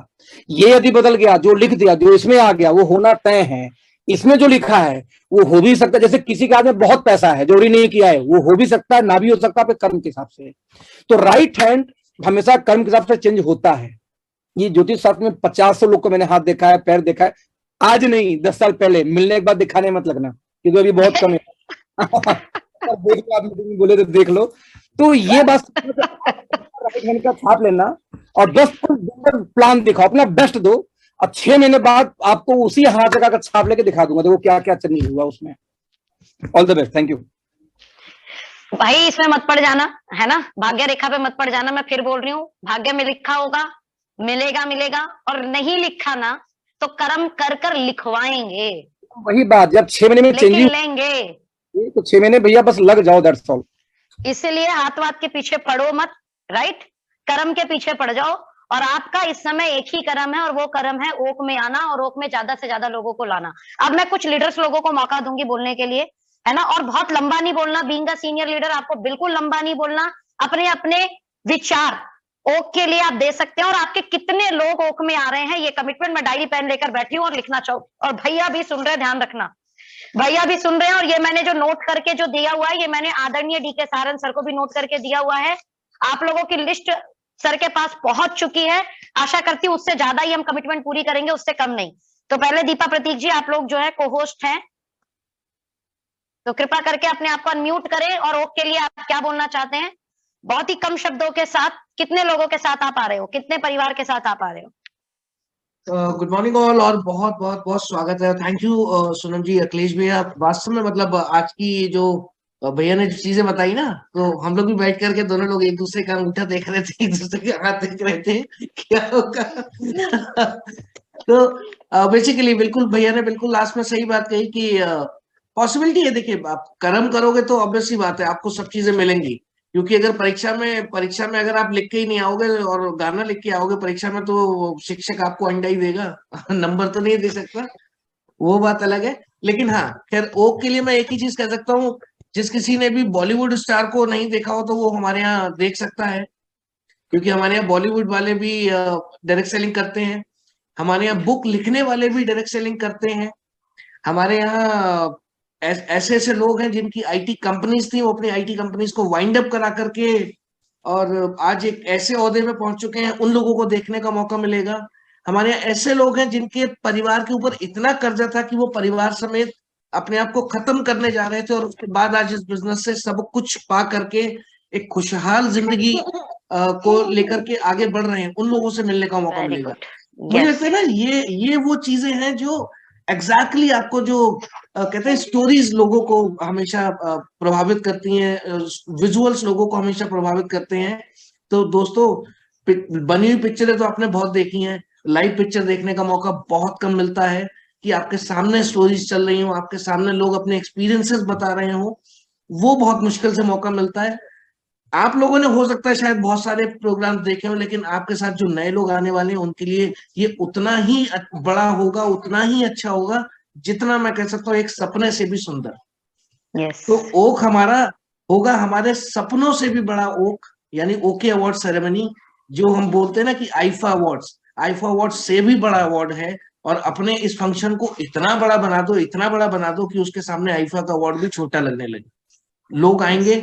ये यदि बदल गया, जो लिख दिया, जो इसमें आ गया, वो होना तय है। इसमें जो लिखा है वो हो भी सकता है, जैसे किसी के हाथ में बहुत पैसा है, जोड़ी नहीं किया है, वो हो भी सकता है, ना भी हो सकता है, कर्म के हिसाब से। तो राइट हैंड हमेशा कर्म के हिसाब से चेंज होता है। ये ज्योतिष शास्त्र में 50 लोग को मैंने हाथ देखा है, पैर देखा है, आज नहीं 10 साल पहले। मिलने के बाद दिखाने मत लगना, क्योंकि अभी बहुत कम है बोले तो देख लो। तो ये बात राइट हैंड का छाप लेना, और 10 प्लान दिखाओ, अपना बेस्ट दो, और 6 महीने बाद आपको उसी हर जगह का छाप लेके दिखा दूंगा, देखो क्या क्या नहीं हुआ उसमें। All the best, thank you. भाई इसमें मत पड़ जाना, है ना, भाग्य रेखा पे मत पड़ जाना। मैं फिर बोल रही हूँ, भाग्य में लिखा होगा मिलेगा मिलेगा, और नहीं लिखा ना तो कर्म कर कर लिखवाएंगे, वही बात, जब 6 महीने में लेकिन चेंजिंग, लेंगे। तो 6 महीने भैया बस लग जाओ, दैट्स ऑल। इसीलिए हाथवाद के पीछे पड़ो मत, राइट, कर्म के पीछे पड़ जाओ। और आपका इस समय एक ही कर्म है, और वो कर्म है ओक में आना, और ओक में ज्यादा से ज्यादा लोगों को लाना। अब मैं कुछ लीडर्स लोगों को मौका दूंगी बोलने के लिए, है ना, और बहुत लंबा नहीं बोलना। बीइंग अ सीनियर लीडर आपको बिल्कुल लंबा नहीं बोलना, अपने अपने विचार ओक के लिए आप दे सकते हैं। और आपके कितने लोग ओक में आ रहे हैं, ये कमिटमेंट मैं डायरी पेन लेकर बैठी हूँ और लिखना चाहूँ। और भैया भी सुन रहे हैं, ध्यान रखना, भैया भी सुन रहे हैं। और ये मैंने जो नोट करके जो दिया हुआ है, ये मैंने आदरणीय डीके सारन सर को भी नोट करके दिया हुआ है। आप लोगों की लिस्ट सर के पास पहुंच चुकी है। आशा करती हूँ उससे ज्यादा ही हम कमिटमेंट पूरी करेंगे, उससे कम नहीं। तो पहले दीपा प्रतीक जी, आप लोग जो है को होस्ट हैं, तो कृपा करके अपने आप को अनम्यूट करें और ओक के लिए आप क्या बोलना चाहते हैं, बहुत ही कम शब्दों के साथ। कितने लोगों के साथ आप आ रहे हो, कितने परिवार के साथ आप आ रहे हो? गुड मॉर्निंग ऑल, और बहुत बहुत बहुत स्वागत है। थैंक यू सोनम जी, अखिलेश भैया। वास्तव में मतलब आज की जो भैया ने जो चीजें बताई ना, तो हम लोग भी बैठ करके दोनों लोग एक दूसरे का अंगूठा देख रहे थे, एक दूसरे के हाथ देख रहे थे क्या होगा। तो बेसिकली बिल्कुल भैया ने बिल्कुल लास्ट में सही बात कही कि पॉसिबिलिटी है। देखिए, आप कर्म करोगे तो ऑब्वियस सी बात है आपको सब चीजें मिलेंगी। क्योंकि अगर परीक्षा में अगर आप लिख के ही नहीं आओगे और गाना लिख के आओगे परीक्षा में, तो शिक्षक आपको अंडा ही देगा, नंबर तो नहीं दे सकता। वो बात अलग है। लेकिन हाँ, खैर ओक के लिए मैं एक ही चीज कह सकता हूँ, जिस किसी ने भी बॉलीवुड स्टार को नहीं देखा हो तो वो हमारे यहाँ देख सकता है। क्योंकि हमारे यहाँ बॉलीवुड वाले भी डायरेक्ट सेलिंग करते हैं, हमारे यहाँ बुक लिखने वाले भी डायरेक्ट सेलिंग करते हैं, हमारे यहाँ ऐसे ऐसे लोग हैं जिनकी आईटी कंपनीज थी, वो अपनी आईटी कंपनीज को वाइंड अप करा करके और आज एक ऐसे ओहदे में पहुंच चुके हैं, उन लोगों को देखने का मौका मिलेगा। हमारे यहाँ ऐसे लोग हैं जिनके परिवार के ऊपर इतना कर्जा था कि वो परिवार समेत अपने आप को खत्म करने जा रहे थे, और उसके बाद आज इस बिजनेस से सब कुछ पा करके एक खुशहाल जिंदगी को लेकर के आगे बढ़ रहे हैं। उन लोगों से मिलने का मौका वेरी मिलेगा। गुड, मुझे यस, लगता है ना, ये वो चीजें हैं जो एग्जैक्टली आपको जो कहते हैं स्टोरीज लोगों को हमेशा प्रभावित करती हैं, विजुअल्स लोगों को हमेशा प्रभावित करते हैं। तो दोस्तों, बनी हुई पिक्चरें तो आपने बहुत देखी हैं, लाइव पिक्चर देखने का मौका बहुत कम मिलता है कि आपके सामने स्टोरीज चल रही हो, आपके सामने लोग अपने एक्सपीरियंसेस बता रहे हो। वो बहुत मुश्किल से मौका मिलता है। आप लोगों ने हो सकता है शायद बहुत सारे प्रोग्राम देखे हो, लेकिन आपके साथ जो नए लोग आने वाले हैं उनके लिए ये उतना ही बड़ा होगा, उतना ही अच्छा होगा, जितना मैं कह सकता हूँ एक सपने से भी सुंदर। यस, तो ओक हमारा होगा हमारे सपनों से भी बड़ा ओक, यानी ओके अवार्ड सेरेमनी। जो हम बोलते हैं ना कि आईफा अवार्ड से भी बड़ा अवार्ड है। और अपने इस फंक्शन को इतना बड़ा बना दो, इतना बड़ा बना दो कि उसके सामने आईफा का अवार्ड भी छोटा लगने लगे। लोग आएंगे,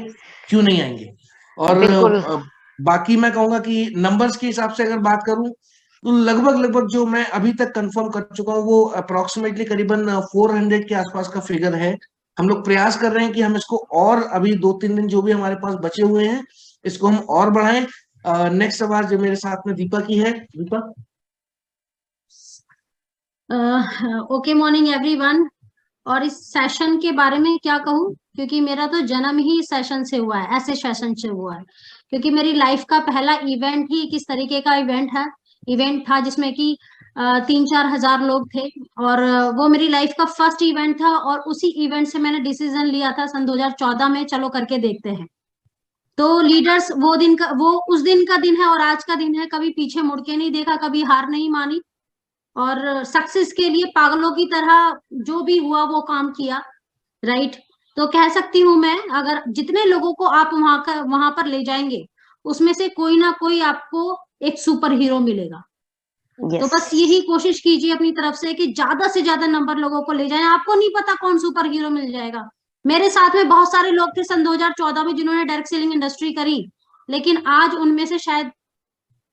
क्यों नहीं आएंगे। और बिल्कुल, बाकी मैं कहूंगा कि नंबर्स के हिसाब से अगर बात करूं, तो लगभग लगभग जो मैं अभी तक कंफर्म कर चुका हूं वो अप्रोक्सीमेटली करीबन 400 के आसपास का फिगर है। हम लोग प्रयास कर रहे हैं कि हम इसको और अभी 2-3 दिन जो भी हमारे पास बचे हुए हैं, इसको हम और बढ़ाएं। नेक्स्ट आवाज जो मेरे साथ में दीपा की है। दीपा। Okay morning everyone. और इस सेशन के बारे में क्या कहूँ, क्योंकि मेरा तो जन्म ही इस सेशन से हुआ है, ऐसे सेशन से हुआ है। क्योंकि मेरी लाइफ का पहला इवेंट ही किस तरीके का इवेंट था जिसमें कि 3-4 हजार लोग थे। और वो मेरी लाइफ का फर्स्ट इवेंट था, और उसी इवेंट से मैंने डिसीजन लिया था सन 2014 में, चलो करके देखते हैं। तो लीडर्स वो उस दिन का दिन है और आज का दिन है, कभी पीछे मुड़ के नहीं देखा, कभी हार नहीं मानी, और सक्सेस के लिए पागलों की तरह जो भी हुआ वो काम किया, राइट। तो कह सकती हूँ मैं, अगर जितने लोगों को आप वहां पर ले जाएंगे, उसमें से कोई ना कोई आपको एक सुपर हीरो मिलेगा। तो यस, बस यही कोशिश कीजिए अपनी तरफ से कि ज्यादा से ज्यादा नंबर लोगों को ले जाएं। आपको नहीं पता कौन सुपर हीरो मिल जाएगा। मेरे साथ में बहुत सारे लोग थे सन 2014 में जिन्होंने डायरेक्ट सेलिंग इंडस्ट्री करी, लेकिन आज उनमें से शायद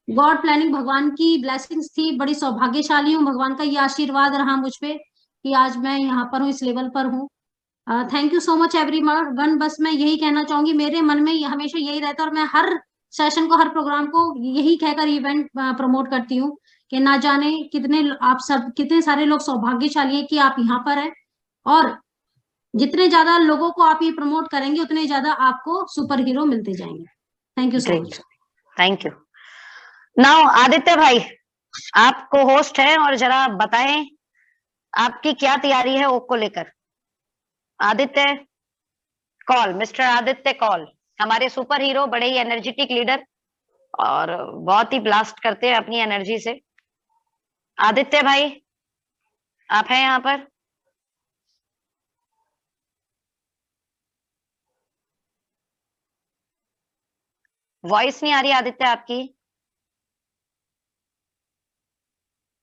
गॉड प्लानिंग, भगवान की ब्लेसिंग्स थी, बड़ी सौभाग्यशाली हूँ, भगवान का ये आशीर्वाद रहा मुझ पे कि आज मैं यहाँ पर हूँ, इस लेवल पर हूँ। Thank you so much everyone. बस मैं यही कहना चाहूंगी, मेरे मन में हमेशा यही रहता है, और मैं हर सेशन को, हर प्रोग्राम को यही कहकर इवेंट प्रमोट करती हूँ कि ना जाने कितने सारे लोग सौभाग्यशाली हैं कि आप यहाँ पर हैं, और जितने ज्यादा लोगों को आप ये प्रमोट करेंगे उतने ज्यादा आपको सुपर हीरो मिलते जाएंगे। Thank you so much. Thank you. Now Aditya भाई, आप को होस्ट हैं और जरा बताएं आपकी क्या तैयारी है ओक को लेकर। Aditya call, mister Aditya call, हमारे सुपर हीरो, बड़े ही एनर्जेटिक लीडर और बहुत ही ब्लास्ट करते हैं अपनी एनर्जी से। आदित्य भाई, आप हैं यहाँ पर? वॉइस नहीं आ रही आदित्य आपकी।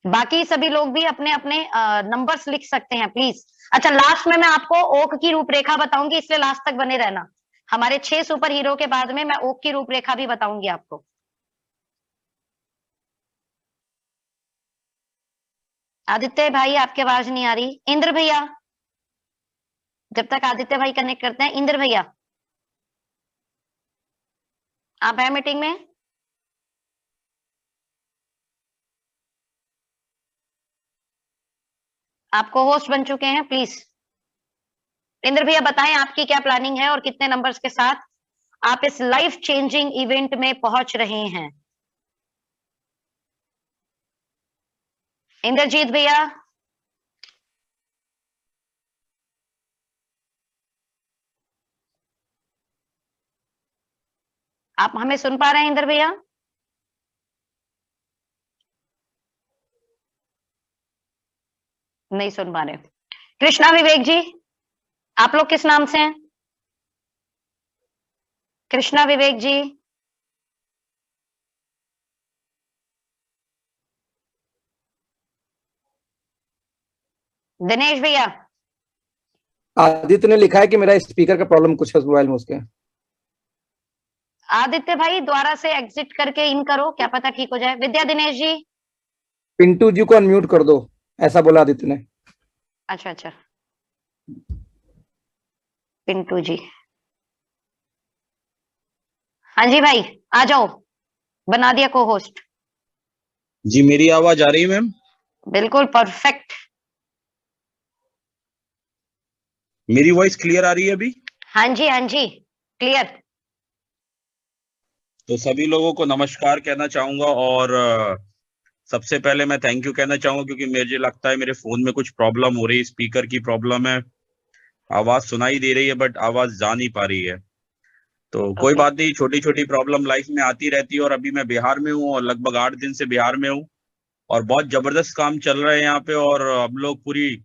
बाकी सभी लोग भी अपने अपने नंबर्स लिख सकते हैं प्लीज। अच्छा, लास्ट में मैं आपको ओक की रूपरेखा बताऊंगी, इसलिए लास्ट तक बने रहना। हमारे 6 सुपर हीरो के बाद में मैं ओक की रूपरेखा भी बताऊंगी आपको। आदित्य भाई, आपकी आवाज नहीं आ रही। इंद्र भैया, जब तक आदित्य भाई कनेक्ट करते हैं, इंद्र भैया आप हैं मीटिंग में? आपको होस्ट बन चुके हैं, प्लीज इंद्र भैया बताएं आपकी क्या प्लानिंग है और कितने नंबर्स के साथ आप इस लाइफ चेंजिंग इवेंट में पहुंच रहे हैं। इंद्रजीत भैया, आप हमें सुन पा रहे हैं इंद्र भैया? नहीं सुन पा रहे। कृष्णा विवेक जी, आप लोग किस नाम से हैं? कृष्णा विवेक जी, दिनेश भैया। आदित्य ने लिखा है कि मेरा स्पीकर का प्रॉब्लम कुछ है मोबाइल में उसके। आदित्य भाई दोबारा से एग्जिट करके इन करो, क्या पता ठीक हो जाए। विद्या दिनेश जी, पिंटू जी को अनम्यूट कर दो, ऐसा बोला आदित्य ने। अच्छा अच्छा, पिंटू जी, हाँ जी भाई आ जाओ, बना दिया को होस्ट। जी मेरी आवाज आ रही है मैम? बिल्कुल परफेक्ट। मेरी वॉइस क्लियर आ रही है अभी? हाँ जी क्लियर। तो सभी लोगों को नमस्कार कहना चाहूंगा और सबसे पहले मैं थैंक यू कहना चाहूंगा क्योंकि मुझे लगता है मेरे फोन में कुछ प्रॉब्लम हो रही है, स्पीकर की प्रॉब्लम है। आवाज सुनाई दे रही है बट आवाज जा नहीं पा रही है। तो कोई बात नहीं, छोटी छोटी प्रॉब्लम लाइफ में आती रहती है। और अभी मैं बिहार में हूँ और लगभग 8 दिन से बिहार में हूँ और बहुत जबरदस्त काम चल रहा है यहाँ पे। और हम लोग पूरी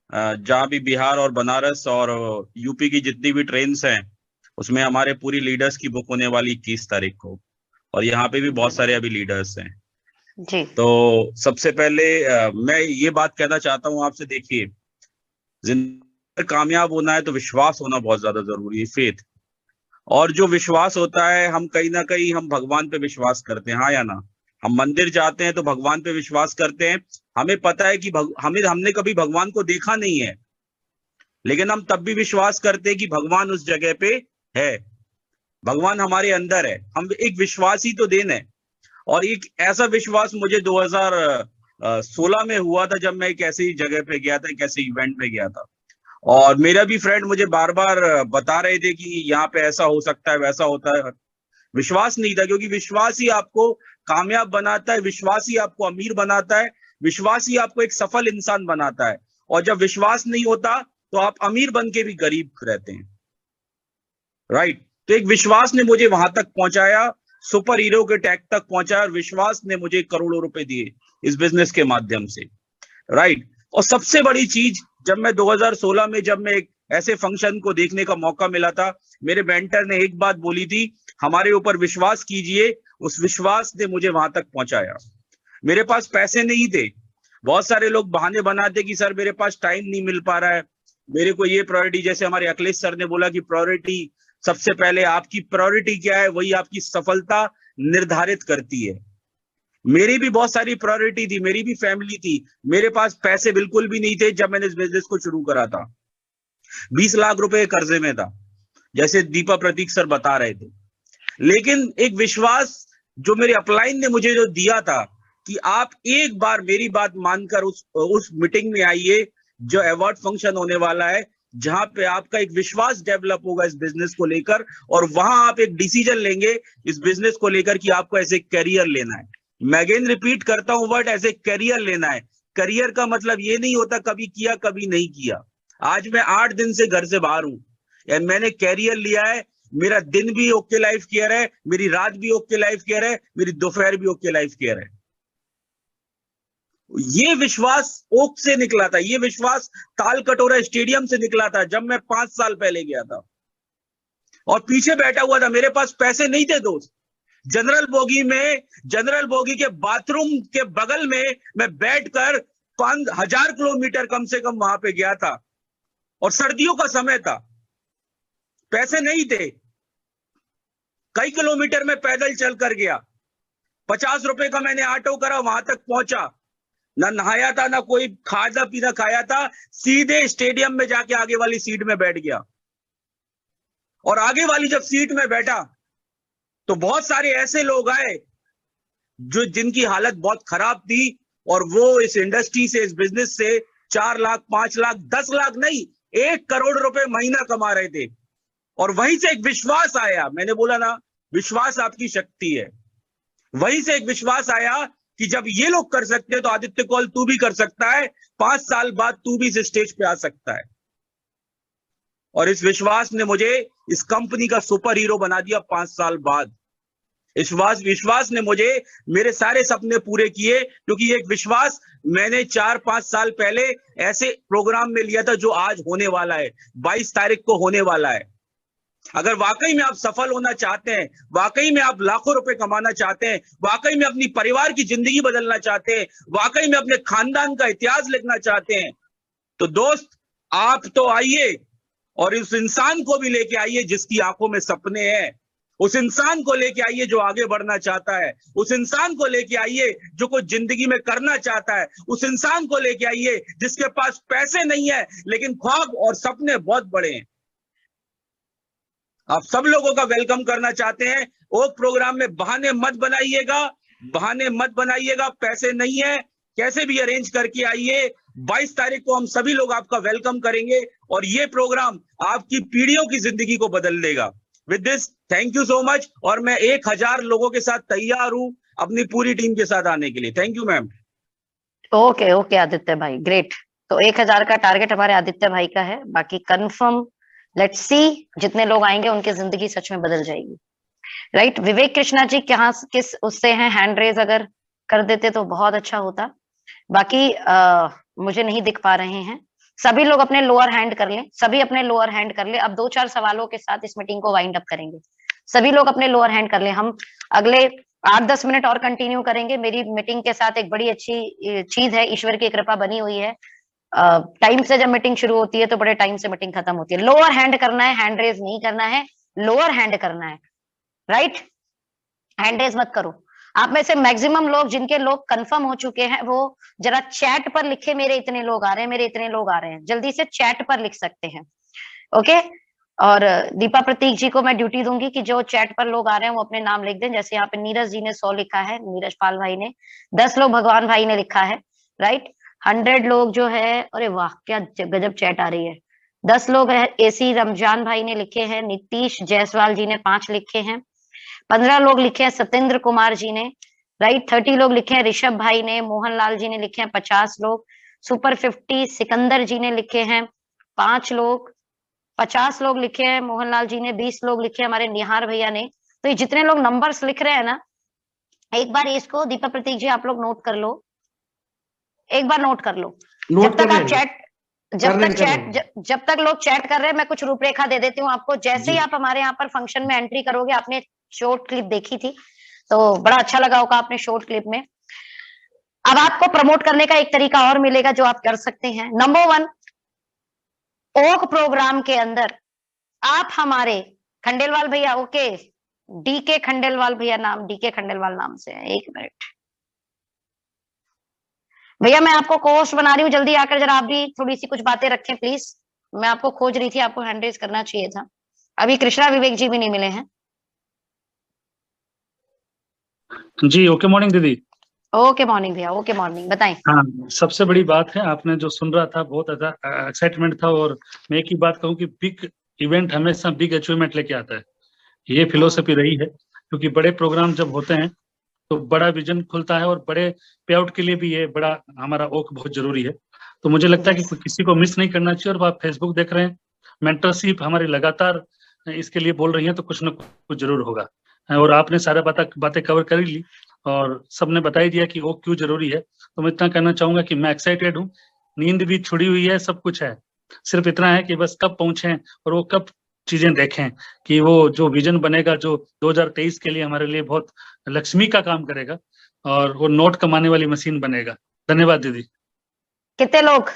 जहाँ भी बिहार और बनारस और यूपी की जितनी भी ट्रेन्स हैं उसमें हमारे पूरी लीडर्स की बुक होने वाली 21 तारीख को, और यहाँ पे भी बहुत सारे अभी लीडर्स हैं जी। तो सबसे पहले मैं ये बात कहना चाहता हूँ आपसे, देखिए जिंदगी में कामयाब होना है तो विश्वास होना बहुत ज्यादा जरूरी है, फेथ। और जो विश्वास होता है, हम कहीं ना कहीं हम भगवान पे विश्वास करते हैं, हाँ या ना? हम मंदिर जाते हैं तो भगवान पे विश्वास करते हैं। हमें पता है कि हमने कभी भगवान को देखा नहीं है, लेकिन हम तब भी विश्वास करते हैं कि भगवान उस जगह पे है, भगवान हमारे अंदर है। हम एक विश्वास ही तो देन है। और एक ऐसा विश्वास मुझे 2016 में हुआ था जब मैं एक ऐसी जगह पे गया था, एक ऐसे इवेंट पे गया था। और मेरा भी फ्रेंड मुझे बार बार बता रहे थे कि यहाँ पे ऐसा हो सकता है, वैसा होता है। विश्वास नहीं था, क्योंकि विश्वास ही आपको कामयाब बनाता है, विश्वास ही आपको अमीर बनाता है, विश्वास ही आपको एक सफल इंसान बनाता है। और जब विश्वास नहीं होता तो आप अमीर बन के भी गरीब रहते हैं, राइट? तो एक विश्वास ने मुझे वहां तक पहुंचाया, सुपर हीरो के टैग तक पहुंचाया, और विश्वास ने मुझे करोड़ों रुपए दिए इस बिजनेस के माध्यम से, राइट? और सबसे बड़ी चीज, जब मैं 2016 में जब मैं एक ऐसे फंक्शन को देखने का मौका मिला था, मेरे मेंटर ने एक बात बोली थी, हमारे ऊपर विश्वास कीजिए। उस विश्वास ने मुझे वहां तक पहुंचाया। मेरे पास पैसे नहीं थे, बहुत सारे लोग बहाने बनाते कि सर मेरे पास टाइम नहीं मिल पा रहा है, मेरे को ये प्रायोरिटी, जैसे हमारे अखिलेश सर ने बोला कि प्रायोरिटी सबसे पहले, आपकी प्रायोरिटी क्या है वही आपकी सफलता निर्धारित करती है। मेरी भी बहुत सारी प्रायोरिटी थी, मेरी भी फैमिली थी, मेरे पास पैसे बिल्कुल भी नहीं थे जब मैंने इस बिजनेस को शुरू करा था। 20 लाख रुपए कर्जे में था, जैसे दीपा प्रतीक सर बता रहे थे। लेकिन एक विश्वास जो मेरे अपलाइन ने मुझे जो दिया था कि आप एक बार मेरी बात मानकर उस मीटिंग में आइए जो अवार्ड फंक्शन होने वाला है, जहां पे आपका एक विश्वास डेवलप होगा इस बिजनेस को लेकर, और वहां आप एक डिसीजन लेंगे इस बिजनेस को लेकर कि आपको ऐसे करियर लेना है। मैं अगेन रिपीट करता हूं वर्ड, ऐसे करियर लेना है। करियर का मतलब ये नहीं होता कभी किया कभी नहीं किया। आज मैं 8 दिन से घर से बाहर हूं, यानी मैंने कैरियर लिया है। मेरा दिन भी ओके लाइफ केयर है, मेरी रात भी ओके लाइफ केयर है, मेरी दोपहर भी ओके लाइफ केयर है। ये विश्वास ओक से निकला था, ये विश्वास ताल कटोरा स्टेडियम से निकला था जब मैं 5 साल पहले गया था। और पीछे बैठा हुआ था, मेरे पास पैसे नहीं थे दोस्त। जनरल बोगी के बाथरूम के बगल में मैं बैठकर 5000 किलोमीटर कम से कम वहां पे गया था, और सर्दियों का समय था, पैसे नहीं थे। कई किलोमीटर में पैदल चल कर गया, 50 रुपए का मैंने ऑटो करा, वहां तक पहुंचा, ना नहाया था ना कोई खाना पीना खाया था, सीधे स्टेडियम में जाके आगे वाली सीट में बैठ गया। और आगे वाली जब सीट में बैठा तो बहुत सारे ऐसे लोग आए जो जिनकी हालत बहुत खराब थी, और वो इस इंडस्ट्री से, इस बिजनेस से 4 लाख 5 लाख 10 लाख नहीं 1 करोड़ रुपए महीना कमा रहे थे। और वहीं से एक विश्वास आया, मैंने बोला ना विश्वास आपकी शक्ति है। वहीं से एक विश्वास आया कि जब ये लोग कर सकते हैं तो आदित्य कौल तू भी कर सकता है, 5 साल बाद तू भी इस स्टेज पे आ सकता है। और इस विश्वास ने मुझे इस कंपनी का सुपर हीरो बना दिया 5 साल बाद। इस विश्वास ने मुझे मेरे सारे सपने पूरे किए, क्योंकि एक विश्वास मैंने 4-5 साल पहले ऐसे प्रोग्राम में लिया था जो आज होने वाला है, 22 तारीख को होने वाला है। अगर वाकई में आप सफल होना चाहते हैं, वाकई में आप लाखों रुपए कमाना चाहते हैं, वाकई में अपनी परिवार की जिंदगी बदलना चाहते हैं, वाकई में अपने खानदान का इतिहास लिखना चाहते हैं, तो दोस्त आप तो आइए और उस इंसान को भी लेके आइए जिसकी आंखों में सपने हैं। उस इंसान को लेके आइए जो आगे बढ़ना चाहता है, उस इंसान को लेके आइए जो कुछ जिंदगी में करना चाहता है, उस इंसान को लेके आइए जिसके पास पैसे नहीं है लेकिन ख्वाब और सपने बहुत बड़े हैं। आप सब लोगों का वेलकम करना चाहते हैं। ओक प्रोग्राम में बहाने मत बनाइएगा, पैसे नहीं है, कैसे भी अरेंज करके आइए। 22 तारीख को हम सभी लोग आपका वेलकम करेंगे और ये प्रोग्राम आपकी पीढ़ियों की जिंदगी को बदल देगा। With this thank you so much, और मैं 1000 लोगों के साथ तैयार हूं अपनी पूरी टीम के साथ आने के लिए। Thank you ma'am. Okay Aditya भाई, ग्रेट। तो 1000 का टारगेट हमारे आदित्य भाई का है, बाकी कंफर्म लेट्स सी, जितने लोग आएंगे उनकी जिंदगी सच में बदल जाएगी। राइट, विवेक कृष्णा जी कहाँ किस उससे हैं, हैंड रेज अगर कर देते तो बहुत अच्छा होता। बाकी मुझे नहीं दिख पा रहे हैं। सभी लोग अपने लोअर हैंड कर लें, सभी अपने लोअर हैंड कर लें। अब 2-4 सवालों के साथ इस मीटिंग को वाइंड अप करेंगे। सभी लोग अपने लोअर हैंड कर लें। हम अगले 8-10 मिनट और कंटिन्यू करेंगे। मेरी मीटिंग के साथ एक बड़ी अच्छी चीज है, ईश्वर की कृपा बनी हुई है। टाइम से जब मीटिंग शुरू होती है तो बड़े टाइम से मीटिंग खत्म होती है। लोअर हैंड करना है, हैंड रेज नहीं करना है, लोअर हैंड करना है। राइट, हैंड रेज मत करो। आप में से मैक्सिमम लोग, जिनके लोग कंफर्म हो चुके हैं, वो जरा चैट पर लिखे मेरे इतने लोग आ रहे हैं, मेरे इतने लोग आ रहे हैं। जल्दी से चैट पर लिख सकते हैं। ओके, और दीपा प्रतीक जी को मैं ड्यूटी दूंगी कि जो चैट पर लोग आ रहे हैं वो अपने नाम लिख दें। जैसे यहाँ पे नीरज जी ने 100 लिखा है, नीरज पाल भाई ने 10 लोग, भगवान भाई ने लिखा है। राइट, 100 लोग जो है, अरे वाह क्या गजब चैट आ रही है। 10 लोग है, एसी रमजान भाई ने लिखे हैं, नीतीश जायसवाल जी ने 5 लिखे हैं, 15 लोग लिखे हैं सत्येंद्र कुमार जी ने। राइट, 30 लोग लिखे हैं ऋषभ भाई ने, मोहनलाल जी ने लिखे हैं 50 लोग, सुपर 50 सिकंदर जी ने लिखे हैं 5 लोग, 50 लोग लिखे हैं मोहनलाल जी ने, 20 लोग लिखे हमारे निहार भैया ने। तो ये जितने लोग नंबर्स लिख रहे हैं ना, एक बार इसको दीपक प्रतीक जी आप लोग नोट कर लो, एक बार नोट कर लो। जब तक आप चैट जब तक लोग चैट कर रहे हैं, मैं कुछ रूपरेखा दे देती हूँ आपको। जैसे ही आप हमारे यहाँ पर फंक्शन में एंट्री करोगे, आपने शॉर्ट क्लिप देखी थी तो बड़ा अच्छा लगा होगा आपने शॉर्ट क्लिप में। अब आपको प्रमोट करने का एक तरीका और मिलेगा जो आप कर सकते हैं। नंबर 1, ओक प्रोग्राम के अंदर आप हमारे खंडेलवाल भैया, ओके डीके खंडेलवाल भैया, नाम डीके खंडेलवाल नाम से है। 1 मिनट भैया, मैं आपको कोस्ट बना रही हूँ, जल्दी आकर जरा आप भी थोड़ी सी कुछ बातें रखें प्लीज। मैं आपको खोज रही थी, आपको हैंड रेज करना चाहिए था। अभी कृष्णा विवेक जी भी नहीं मिले हैं। जी, ओके मॉर्निंग दीदी। ओके मॉर्निंग भैया, ओके मॉर्निंग, बताएं। हाँ, सबसे बड़ी बात है आपने जो सुन रहा था बहुत अच्छा एक्साइटमेंट था। और मैं एक ही बात कहूँ कि बिग इवेंट हमेशा बिग अचीवमेंट लेके आता है, ये फिलोसफी रही है। क्योंकि बड़े प्रोग्राम जब होते हैं तो बड़ा विजन खुलता है, और बड़े पे आउट के लिए भी ये बड़ा हमारा ओक बहुत जरूरी है। तो मुझे लगता है कि किसी को मिस नहीं करना चाहिए। और आप फेसबुक देख रहे हैं, मेंटरशिप हमारी लगातार इसके लिए बोल रही है, तो कुछ ना कुछ जरूर होगा। और आपने सारा बातें कवर कर ही ली, और सबने बता ही दिया कि वो क्यों जरूरी है। तो मैं इतना कहना चाहूंगा कि मैं एक्साइटेड हूँ, नींद भी छुड़ी हुई है, सब कुछ है। सिर्फ इतना है कि बस कब पहुंचे और वो कब चीजें देखें कि वो जो विजन बनेगा, जो 2023 के लिए हमारे लिए बहुत लक्ष्मी का काम करेगा, और वो नोट कमाने वाली मशीन बनेगा। धन्यवाद दीदी। कितने लोग?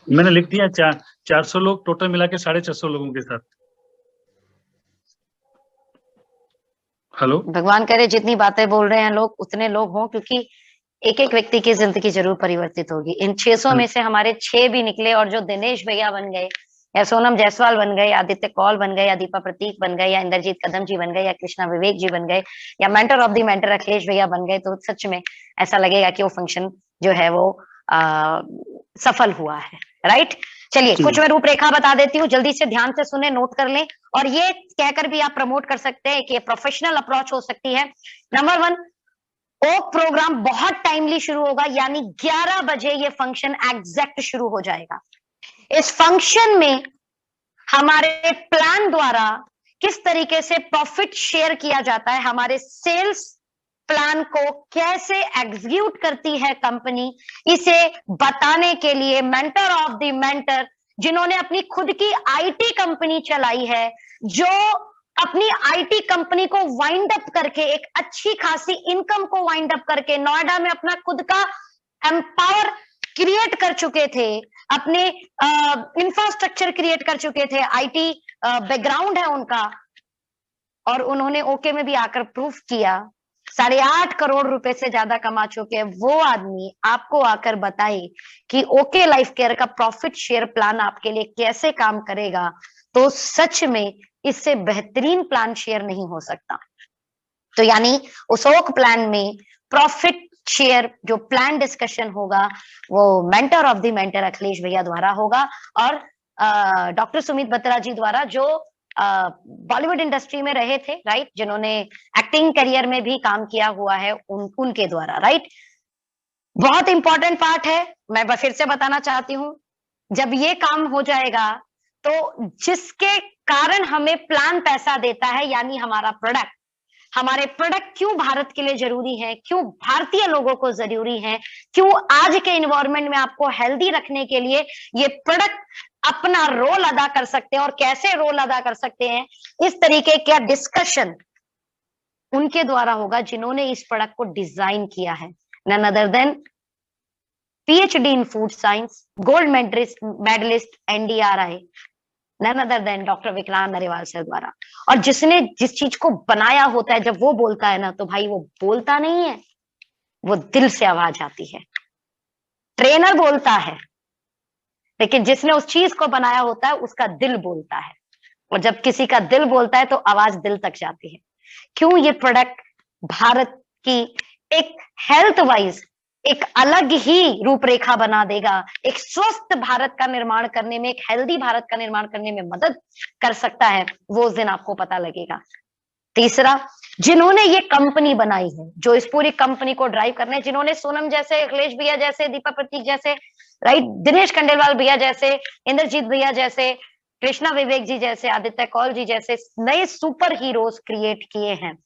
मैंने लिख दिया 400 लोग टोटल मिला के 650 लोगों के साथ। हेलो। भगवान करे जितनी बातें बोल रहे हैं लोग उतने लोग हों, क्योंकि एक एक व्यक्ति की जिंदगी जरूर परिवर्तित होगी। इन 600 में से हमारे 6 भी निकले, और जो दिनेश भैया बन गए, या सोनम जायसवाल बन गए, या आदित्य कौल बन गए, या दीपा प्रतीक बन गए, या इंद्रजीत कदम जी बन गए, या कृष्णा विवेक जी बन गए, या mentor of the mentor Akhilesh भैया बन गए, तो सच में ऐसा लगेगा कि वो फंक्शन जो है वो सफल हुआ है। राइट, चलिए कुछ मैं रूपरेखा बता देती हूँ, जल्दी से ध्यान से सुने, नोट कर लें। और ये कहकर भी आप प्रमोट कर सकते हैं कि प्रोफेशनल अप्रोच हो सकती है। नंबर 1, ओक प्रोग्राम बहुत टाइमली शुरू होगा, यानी 11 बजे ये फंक्शन एग्जैक्ट शुरू हो जाएगा। इस फंक्शन में हमारे प्लान द्वारा किस तरीके से प्रॉफिट शेयर किया जाता है, हमारे सेल्स प्लान को कैसे एग्जीक्यूट करती है कंपनी, इसे बताने के लिए मेंटर ऑफ द मेंटर, जिन्होंने अपनी खुद की आईटी कंपनी चलाई है, जो अपनी आईटी कंपनी को वाइंड अप करके एक अच्छी खासी इनकम को वाइंड अप करके नोएडा में अपना खुद का एम्पावर क्रिएट कर चुके थे, अपने इंफ्रास्ट्रक्चर क्रिएट कर चुके थे, आईटी बैकग्राउंड है उनका, और उन्होंने ओके में भी आकर प्रूफ किया, 8.5 करोड़ रुपए से ज्यादा कमा चुके हैं वो आदमी आपको आकर बताए कि ओके लाइफ केयर का प्रॉफिट शेयर प्लान आपके लिए कैसे काम करेगा, तो सच में इससे बेहतरीन प्लान शेयर नहीं हो सकता। तो यानी उस ओक प्लान में प्रॉफिट शेयर जो प्लान डिस्कशन होगा वो mentor of the mentor Akhilesh भैया द्वारा होगा, और डॉक्टर सुमित बत्रा जी द्वारा, जो बॉलीवुड इंडस्ट्री में रहे थे, राइट, जिन्होंने एक्टिंग करियर में भी काम किया हुआ है, उनके द्वारा, राइट। बहुत इंपॉर्टेंट पार्ट है, मैं फिर से बताना चाहती हूँ, जब ये काम हो जाएगा तो जिसके कारण हमें प्लान पैसा देता है, यानी हमारा प्रोडक्ट, हमारे प्रोडक्ट क्यों भारत के लिए जरूरी है, क्यों भारतीय लोगों को जरूरी है, क्यों आज के इन्वायरमेंट में आपको हेल्दी रखने के लिए ये प्रोडक्ट अपना रोल अदा कर सकते हैं, और कैसे रोल अदा कर सकते हैं, इस तरीके का डिस्कशन उनके द्वारा होगा जिन्होंने इस प्रोडक्ट को डिजाइन किया है। None other than PhD in food science, gold medalist NDRI, none other than doctor Vikrant Narewal sir द्वारा। और जिसने जिस चीज को बनाया होता है, जब वो बोलता है ना, तो भाई वो बोलता नहीं है, वो दिल से आवाज आती है। ट्रेनर बोलता है, लेकिन जिसने उस चीज को बनाया होता है उसका दिल बोलता है, और जब किसी का दिल बोलता है तो आवाज दिल तक जाती है। क्यों ये प्रोडक्ट भारत की एक हेल्थ वाइज एक अलग ही रूपरेखा बना देगा, एक स्वस्थ भारत का निर्माण करने में, एक हेल्दी भारत का निर्माण करने में मदद कर सकता है, वो उस दिन आपको पता लगेगा। तीसरा, जिन्होंने ये कंपनी बनाई है, जो इस पूरी कंपनी को ड्राइव करने, जिन्होंने सोनम जैसे, अखिलेश भैया जैसे, दीपा प्रतीक जैसे, राइट, दिनेश खंडेलवाल भैया जैसे, इंद्रजीत भैया जैसे, कृष्णा विवेक जी जैसे, आदित्य कौल जी जैसे नए सुपर हीरोज क्रिएट किए हैं।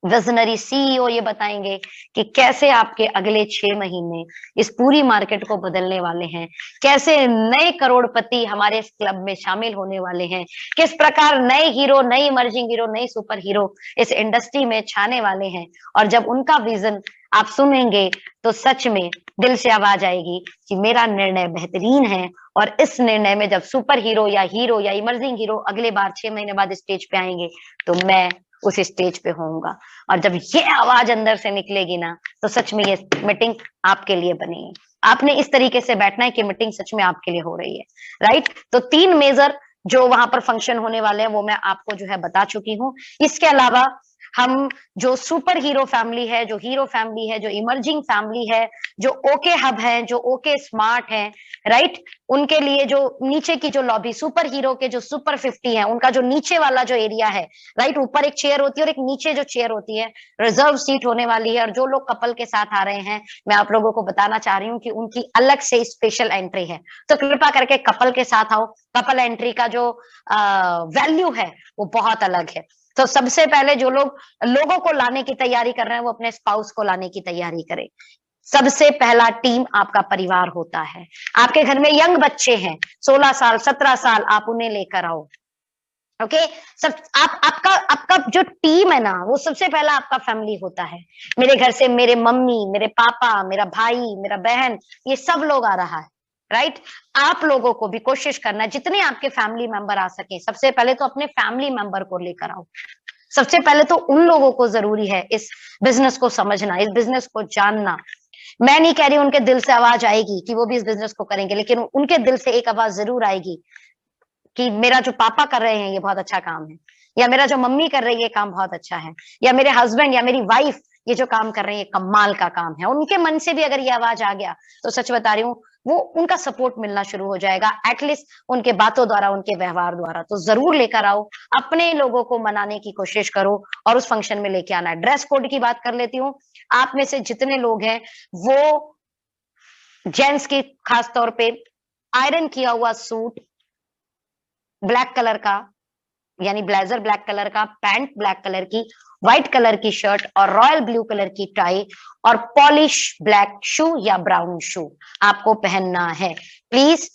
विजनरी CEO ये बताएंगे कि कैसे आपके अगले 6 महीने इस पूरी मार्केट को बदलने वाले हैं, कैसे नए करोड़पति हमारे इस क्लब में शामिल होने वाले हैं, किस प्रकार नए हीरो, नई इमर्जिंग हीरो, नई सुपर हीरो इस इंडस्ट्री में छाने वाले हैं। और जब उनका विजन आप सुनेंगे तो सच में दिल से आवाज आएगी कि मेरा निर्णय बेहतरीन है, और इस निर्णय में जब सुपर हीरो या इमर्जिंग हीरो अगले बार 6 महीने बाद स्टेज पे आएंगे तो मैं उस स्टेज पे होऊंगा। और जब ये आवाज अंदर से निकलेगी ना, तो सच में ये मीटिंग आपके लिए बनी है। आपने इस तरीके से बैठना है कि मीटिंग सच में आपके लिए हो रही है, राइट। तो 3 मेजर जो वहां पर फंक्शन होने वाले हैं वो मैं आपको जो है बता चुकी हूँ। इसके अलावा हम जो सुपर हीरो फैमिली है, जो हीरो फैमिली है, जो इमर्जिंग फैमिली है, जो ओके हब है, जो ओके स्मार्ट है, राइट, उनके लिए जो नीचे की जो लॉबी, सुपर हीरो के जो सुपर 50 है, उनका जो नीचे वाला जो एरिया है, राइट, ऊपर एक चेयर होती है और एक नीचे जो चेयर होती है रिजर्व सीट होने वाली है। और जो लोग कपल के साथ आ रहे हैं, मैं आप लोगों को बताना चाह रही हूँ कि उनकी अलग से स्पेशल एंट्री है, तो कृपा करके कपल के साथ आओ। कपल एंट्री का जो वैल्यू है वो बहुत अलग है। तो सबसे पहले जो लोगों को लाने की तैयारी कर रहे हैं, वो अपने स्पाउस को लाने की तैयारी करें। सबसे पहला टीम आपका परिवार होता है। आपके घर में यंग बच्चे हैं, 16 साल 17 साल, आप उन्हें लेकर आओ। ओके, सब आपका जो टीम है ना, वो सबसे पहला आपका फैमिली होता है। मेरे घर से मेरे मम्मी, मेरे पापा, मेरा भाई, मेरा बहन, ये सब लोग आ रहा है, राइट। आप लोगों को भी कोशिश करना है जितने आपके फैमिली मेंबर आ सके, सबसे पहले तो अपने फैमिली मेंबर को लेकर आओ। सबसे पहले तो उन लोगों को जरूरी है इस बिजनेस को समझना, इस बिजनेस को जानना। मैं नहीं कह रही उनके दिल से आवाज आएगी कि वो भी इस बिजनेस को करेंगे, लेकिन उनके दिल से एक आवाज जरूर आएगी कि मेरा जो पापा कर रहे हैं ये बहुत अच्छा काम है, या मेरा जो मम्मी कर रही है ये काम बहुत अच्छा है, या मेरे हस्बैंड या मेरी वाइफ ये जो काम कर रहे हैं ये कमाल का काम है। उनके मन से भी अगर ये आवाज आ गया तो सच बता रही हूँ, वो उनका सपोर्ट मिलना शुरू हो जाएगा, एटलीस्ट उनके बातों द्वारा, उनके व्यवहार द्वारा। तो जरूर लेकर आओ, अपने लोगों को मनाने की कोशिश करो और उस फंक्शन में लेके आना है। ड्रेस कोड की बात कर लेती हूँ। आप में से जितने लोग हैं वो जेंट्स की खास तौर पे आयरन किया हुआ सूट ब्लैक कलर का, यानी ब्लेजर ब्लैक कलर का, पैंट ब्लैक कलर की, व्हाइट कलर की शर्ट और रॉयल ब्लू कलर की टाई और पॉलिश ब्लैक शू या ब्राउन शू आपको पहनना है। प्लीज,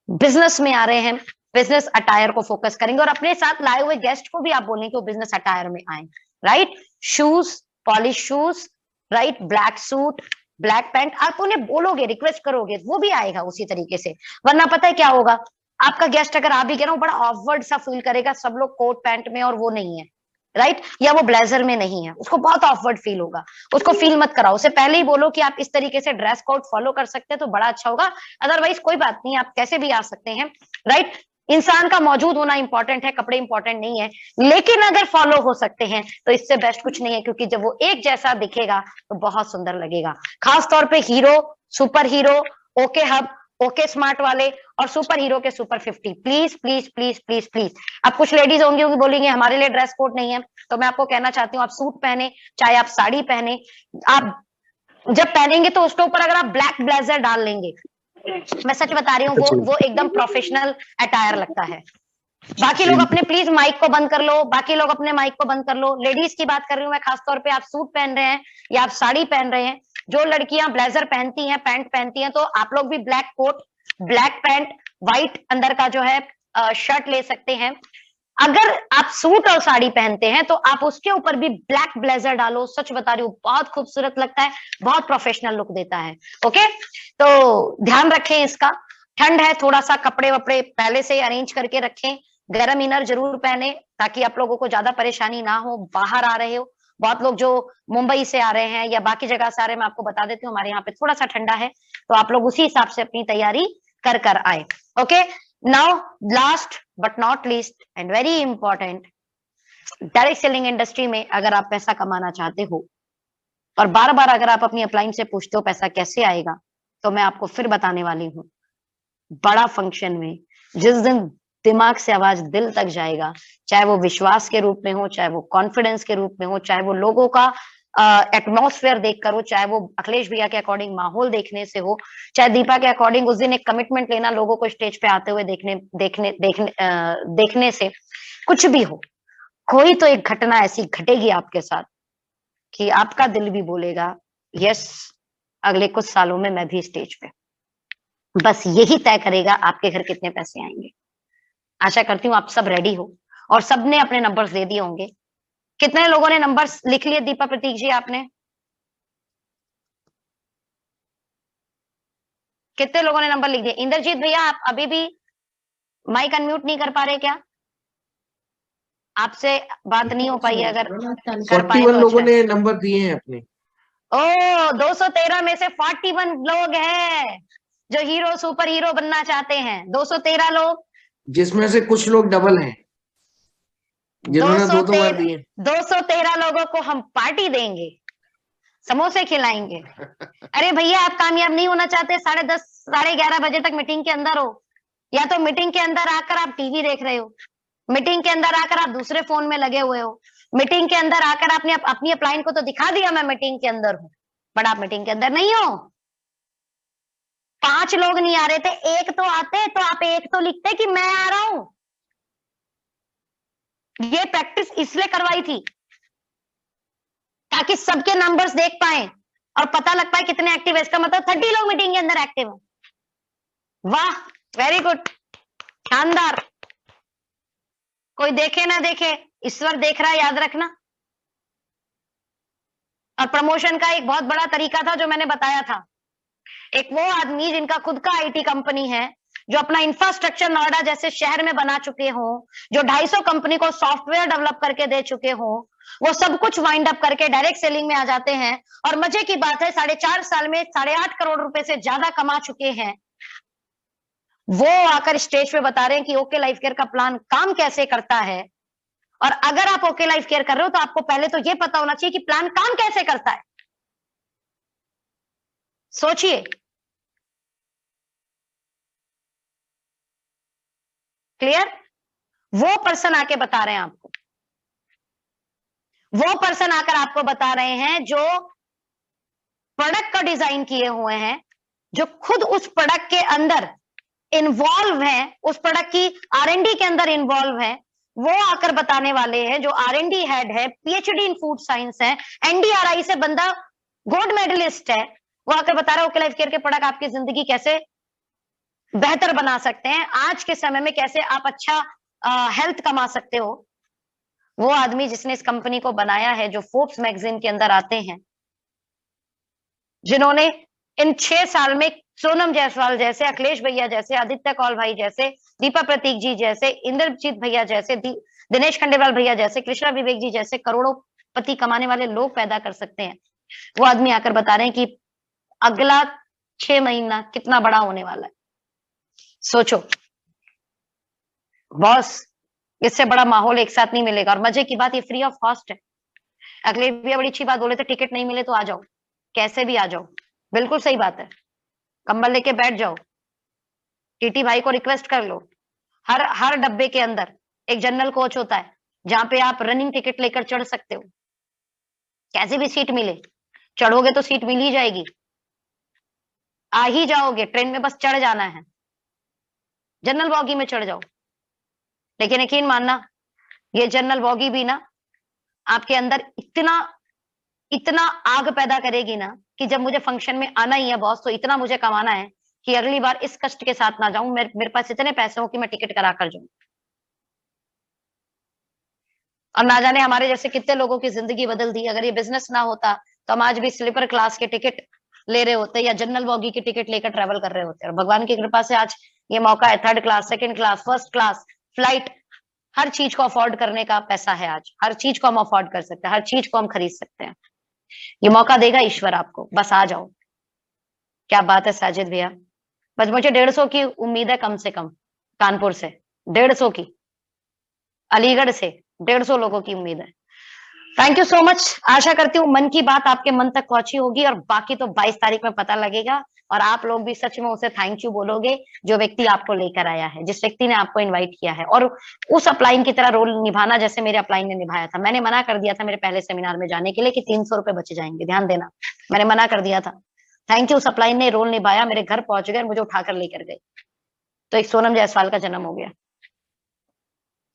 बिजनेस में आ रहे हैं, बिजनेस अटायर को फोकस करेंगे और अपने साथ लाए हुए गेस्ट को भी आप बोलेंगे कि वो बिजनेस अटायर में आए, right. Shoes, polish shoes, right, black suit, black pant, आप उन्हें बोलोगे, रिक्वेस्ट करोगे, वो भी आएगा उसी तरीके से। वरना पता है क्या होगा, आपका गेस्ट अगर आ भी गया ना, वो बड़ा ऑकवर्ड सा फील करेगा, सब लोग कोट पैंट में और वो नहीं है, राइट, या वो ब्लेजर में नहीं है, उसको बहुत ऑकवर्ड फील होगा। उसको फील मत कराओ, उसे पहले ही बोलो कि आप इस तरीके से ड्रेस कोड फॉलो कर सकते हैं तो बड़ा अच्छा होगा, अदरवाइज कोई बात नहीं, आप कैसे भी आ सकते हैं, राइट। इंसान का मौजूद होना इंपॉर्टेंट है, कपड़े इंपॉर्टेंट नहीं है, लेकिन अगर फॉलो हो सकते हैं तो इससे बेस्ट कुछ नहीं है, क्योंकि जब वो एक जैसा दिखेगा तो बहुत सुंदर लगेगा। खास तौर पे hero, super hero, okay hub, okay smart वाले और सुपर हीरो के super 50, please please please please please. अब कुछ लेडीज होंगी बोलेंगे हमारे लिए ड्रेस कोड नहीं है, तो मैं आपको कहना चाहती हूँ, आप सूट पहने, चाहे आप साड़ी पहने, आप जब पहनेंगे तो उसके ऊपर अगर आप ब्लैक ब्लेजर डाल लेंगे, मैं सच बता रही हूँ, वो एकदम प्रोफेशनल अटायर लगता है। बाकी लोग अपने प्लीज माइक को बंद कर लो, बाकी लोग अपने माइक को बंद कर लो। लेडीज की बात कर रही हूँ मैं खास तौर पे, आप सूट पहन रहे हैं या आप साड़ी पहन रहे हैं, जो लड़कियां ब्लेजर पहनती हैं, पैंट पहनती हैं, तो आप लोग भी black coat, black pant, white अंदर का जो है शर्ट ले सकते हैं। अगर आप सूट और साड़ी पहनते हैं तो आप उसके ऊपर भी ब्लैक ब्लेजर डालो, सच बता रही हूँ बहुत खूबसूरत लगता है, बहुत प्रोफेशनल लुक देता है। ओके, तो ध्यान रखें इसका। ठंड है, थोड़ा सा कपड़े वपड़े पहले से अरेंज करके रखें, गर्म इनर जरूर पहने ताकि आप लोगों को ज्यादा परेशानी ना हो। बाहर आ रहे हो, बहुत लोग जो मुंबई से आ रहे हैं या बाकी जगह से आ रहे हैं, मैं आपको बता देती हूँ हमारे यहाँ पे थोड़ा सा ठंडा है, तो आप लोग उसी हिसाब से अपनी तैयारी कर आए। Okay, now last but not least and very important, direct selling industry में अगर आप पैसा कमाना चाहते हो और बार बार अगर आप अपनी अपलाइन से पूछते हो पैसा कैसे आएगा, तो मैं आपको फिर बताने वाली हूँ, बड़ा फंक्शन में जिस दिन दिमाग से आवाज दिल तक जाएगा, चाहे वो विश्वास के रूप में हो, चाहे वो कॉन्फिडेंस के रूप में हो, चाहे वो लोगों का एटमॉस्फेयर देखकर हो, चाहे वो अखिलेश भैया के अकॉर्डिंग माहौल देखने से हो, चाहे दीपा के अकॉर्डिंग उस दिन एक कमिटमेंट लेना लोगों को स्टेज पे आते हुए देखने से, कुछ भी हो, कोई तो एक घटना ऐसी घटेगी आपके साथ कि आपका दिल भी बोलेगा यस, अगले कुछ सालों में मैं भी स्टेज पे। बस यही तय करेगा आपके घर कितने पैसे आएंगे। आशा करती हूँ आप सब रेडी हो और सबने अपने नंबर्स दे दिए होंगे। कितने लोगों ने नंबर्स लिख लिए दीपा प्रतीक जी, आपने कितने लोगों ने नंबर लिख दिए? इंद्रजीत भैया आप अभी भी माइक अनम्यूट नहीं कर पा रहे क्या? आपसे बात नहीं हो पाई, अगर कर पाए 41 तो लोगों अच्छा। ने नंबर दिए हैं अपने। ओ 213 में से 41 लोग हैं जो हीरो सुपर हीरो बनना चाहते हैं। 213 लोग, जिसमें से कुछ लोग डबल हैं। जिन्होंने 2 बार दिए। 213 लोगों को हम पार्टी देंगे, समोसे खिलाएंगे। अरे भैया, आप कामयाब नहीं होना चाहते, 10:30 11:30 बजे तक मीटिंग के अंदर हो, या तो मीटिंग के अंदर आकर आप टीवी देख रहे हो, मीटिंग के अंदर आकर आप दूसरे फोन में लगे हुए हो, मीटिंग के अंदर आकर आपने अपनी अपलाइन को तो दिखा दिया मैं मीटिंग के अंदर हूं, बट आप मीटिंग के अंदर नहीं हो। 5 लोग नहीं आ रहे थे, एक तो आते तो आप एक तो लिखते कि मैं आ रहा हूं। ये प्रैक्टिस इसलिए करवाई थी ताकि सबके नंबर्स देख पाए और पता लग पाए कितने एक्टिव है। इसका मतलब 30 लोग मीटिंग के अंदर एक्टिव है। वाह, वेरी गुड, शानदार। कोई देखे ना देखे, ईश्वर देख रहा है, याद रखना। और प्रमोशन का एक बहुत बड़ा तरीका था जो मैंने बताया था। एक वो आदमी जिनका खुद का आईटी कंपनी है, जो अपना इंफ्रास्ट्रक्चर नोएडा जैसे शहर में बना चुके हो, जो 250 कंपनी को सॉफ्टवेयर डेवलप करके दे चुके हो, वो सब कुछ वाइंड अप करके डायरेक्ट सेलिंग में आ जाते हैं। और मजे की बात है, 4.5 साल में 8.5 करोड़ रुपए से ज्यादा कमा चुके हैं। वो आकर स्टेज पे बता रहे हैं कि ओके लाइफ केयर का प्लान काम कैसे करता है। और अगर आप ओके लाइफ केयर कर रहे हो तो आपको पहले तो ये पता होना चाहिए कि प्लान काम कैसे करता है। सोचिए, क्लियर? वो पर्सन आके बता रहे हैं आपको, वो पर्सन आकर आपको बता रहे हैं जो प्रोडक्ट का डिजाइन किए हुए हैं, जो खुद उस प्रोडक्ट के अंदर इन्वॉल्व है, उस प्रोडक्ट की R&D के अंदर इन्वॉल्व है। वो आकर बताने वाले हैं, जो R&D हेड है, PhD इन फूड साइंस है, NDRI से बंदा गोल्ड मेडलिस्ट है। वो आकर बता रहा है ओके लाइफ केयर के प्रोडक्ट आपकी जिंदगी कैसे बेहतर बना सकते हैं, आज के समय में कैसे आप अच्छा हेल्थ कमा सकते हो। वो आदमी जिसने इस कंपनी को बनाया है, जो फोर्ब्स मैगजीन के अंदर आते हैं, जिन्होंने इन 6 साल में सोनम जायसवाल जैसे, अखिलेश भैया जैसे, आदित्य कौल भाई जैसे, दीपा प्रतीक जी जैसे, इंद्रजीत भैया जैसे, दिनेश खंडेलवाल भैया जैसे, कृष्णा विवेक जी जैसे करोड़ों पति कमाने वाले लोग पैदा कर सकते हैं। वो आदमी आकर बता रहे हैं कि अगला 6 महीना कितना बड़ा होने वाला है। सोचो बॉस, इससे बड़ा माहौल एक साथ नहीं मिलेगा। और मजे की बात, ये फ्री ऑफ कॉस्ट है। अगले भैया बड़ी अच्छी बात बोले थे, टिकट नहीं मिले तो आ जाओ, कैसे भी आ जाओ, बिल्कुल सही बात है। कंबल लेके बैठ जाओ, टीटी भाई को रिक्वेस्ट कर लो। हर डब्बे के अंदर एक जनरल कोच होता है, जहां पे आप रनिंग टिकट लेकर चढ़ सकते हो। कैसी भी सीट मिले, चढ़ोगे तो सीट मिल ही जाएगी, आ ही जाओगे। ट्रेन में बस चढ़ जाना है, जनरल बॉगी में चढ़ जाओ। लेकिन यकीन मानना, ये जनरल बॉगी भी ना आपके अंदर इतना आग पैदा करेगी ना कि जब मुझे फंक्शन में आना ही है बॉस, तो इतना मुझे कमाना है कि अगली बार इस कष्ट के साथ ना जाऊं, मेरे पास इतने पैसे हो कि मैं टिकट करा कर जाऊं। और ना जाने हमारे जैसे कितने लोगों की जिंदगी बदल दी। अगर ये बिजनेस ना होता तो हम आज भी स्लीपर क्लास के टिकट ले रहे होते या जनरल बॉगी की टिकट लेकर ट्रेवल कर रहे होते। और भगवान की कृपा से आज ये मौका है, 3rd class, 2nd class, 1st class flight, हर चीज को अफोर्ड करने का पैसा है। आज हर चीज को हम अफोर्ड कर सकते हैं, हर चीज को हम खरीद सकते हैं। ये मौका देगा ईश्वर आपको, बस आ जाओ। क्या बात है साजिद भैया, बस मुझे 150 की उम्मीद है, कम से कम कानपुर से 150 की, अलीगढ़ से 150 लोगों की उम्मीद है। Thank you so much. आशा करती हूँ मन की बात आपके मन तक पहुंची होगी, और बाकी तो 22 तारीख में पता लगेगा। और आप लोग भी सच में उसे थैंक यू बोलोगे, जो व्यक्ति आपको लेकर आया है, जिस व्यक्ति ने आपको इनवाइट किया है। और उस अपलाइन की तरह रोल निभाना जैसे मेरे अपलाइन ने निभाया था। मैंने मना कर दिया था मेरे पहले सेमिनार में जाने के लिए कि 300 रुपए बचे जाएंगे, ध्यान देना, मैंने मना कर दिया था। थैंक यू, उस अपलाइन ने रोल निभाया, मेरे घर पहुंच गए, मुझे उठाकर लेकर गए। तो एक सोनम जायसवाल का जन्म हो गया।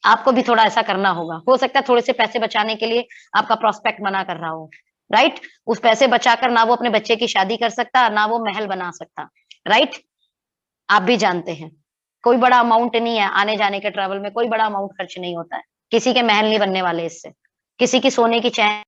आपको भी थोड़ा ऐसा करना होगा। हो सकता है थोड़े से पैसे बचाने के लिए आपका प्रोस्पेक्ट मना कर रहा हो, राइट? उस पैसे बचाकर ना वो अपने बच्चे की शादी कर सकता, ना वो महल बना सकता, राइट? आप भी जानते हैं कोई बड़ा अमाउंट नहीं है, आने जाने के ट्रैवल में कोई बड़ा अमाउंट खर्च नहीं होता है। किसी के महल नहीं बनने वाले इससे, किसी की सोने की चैन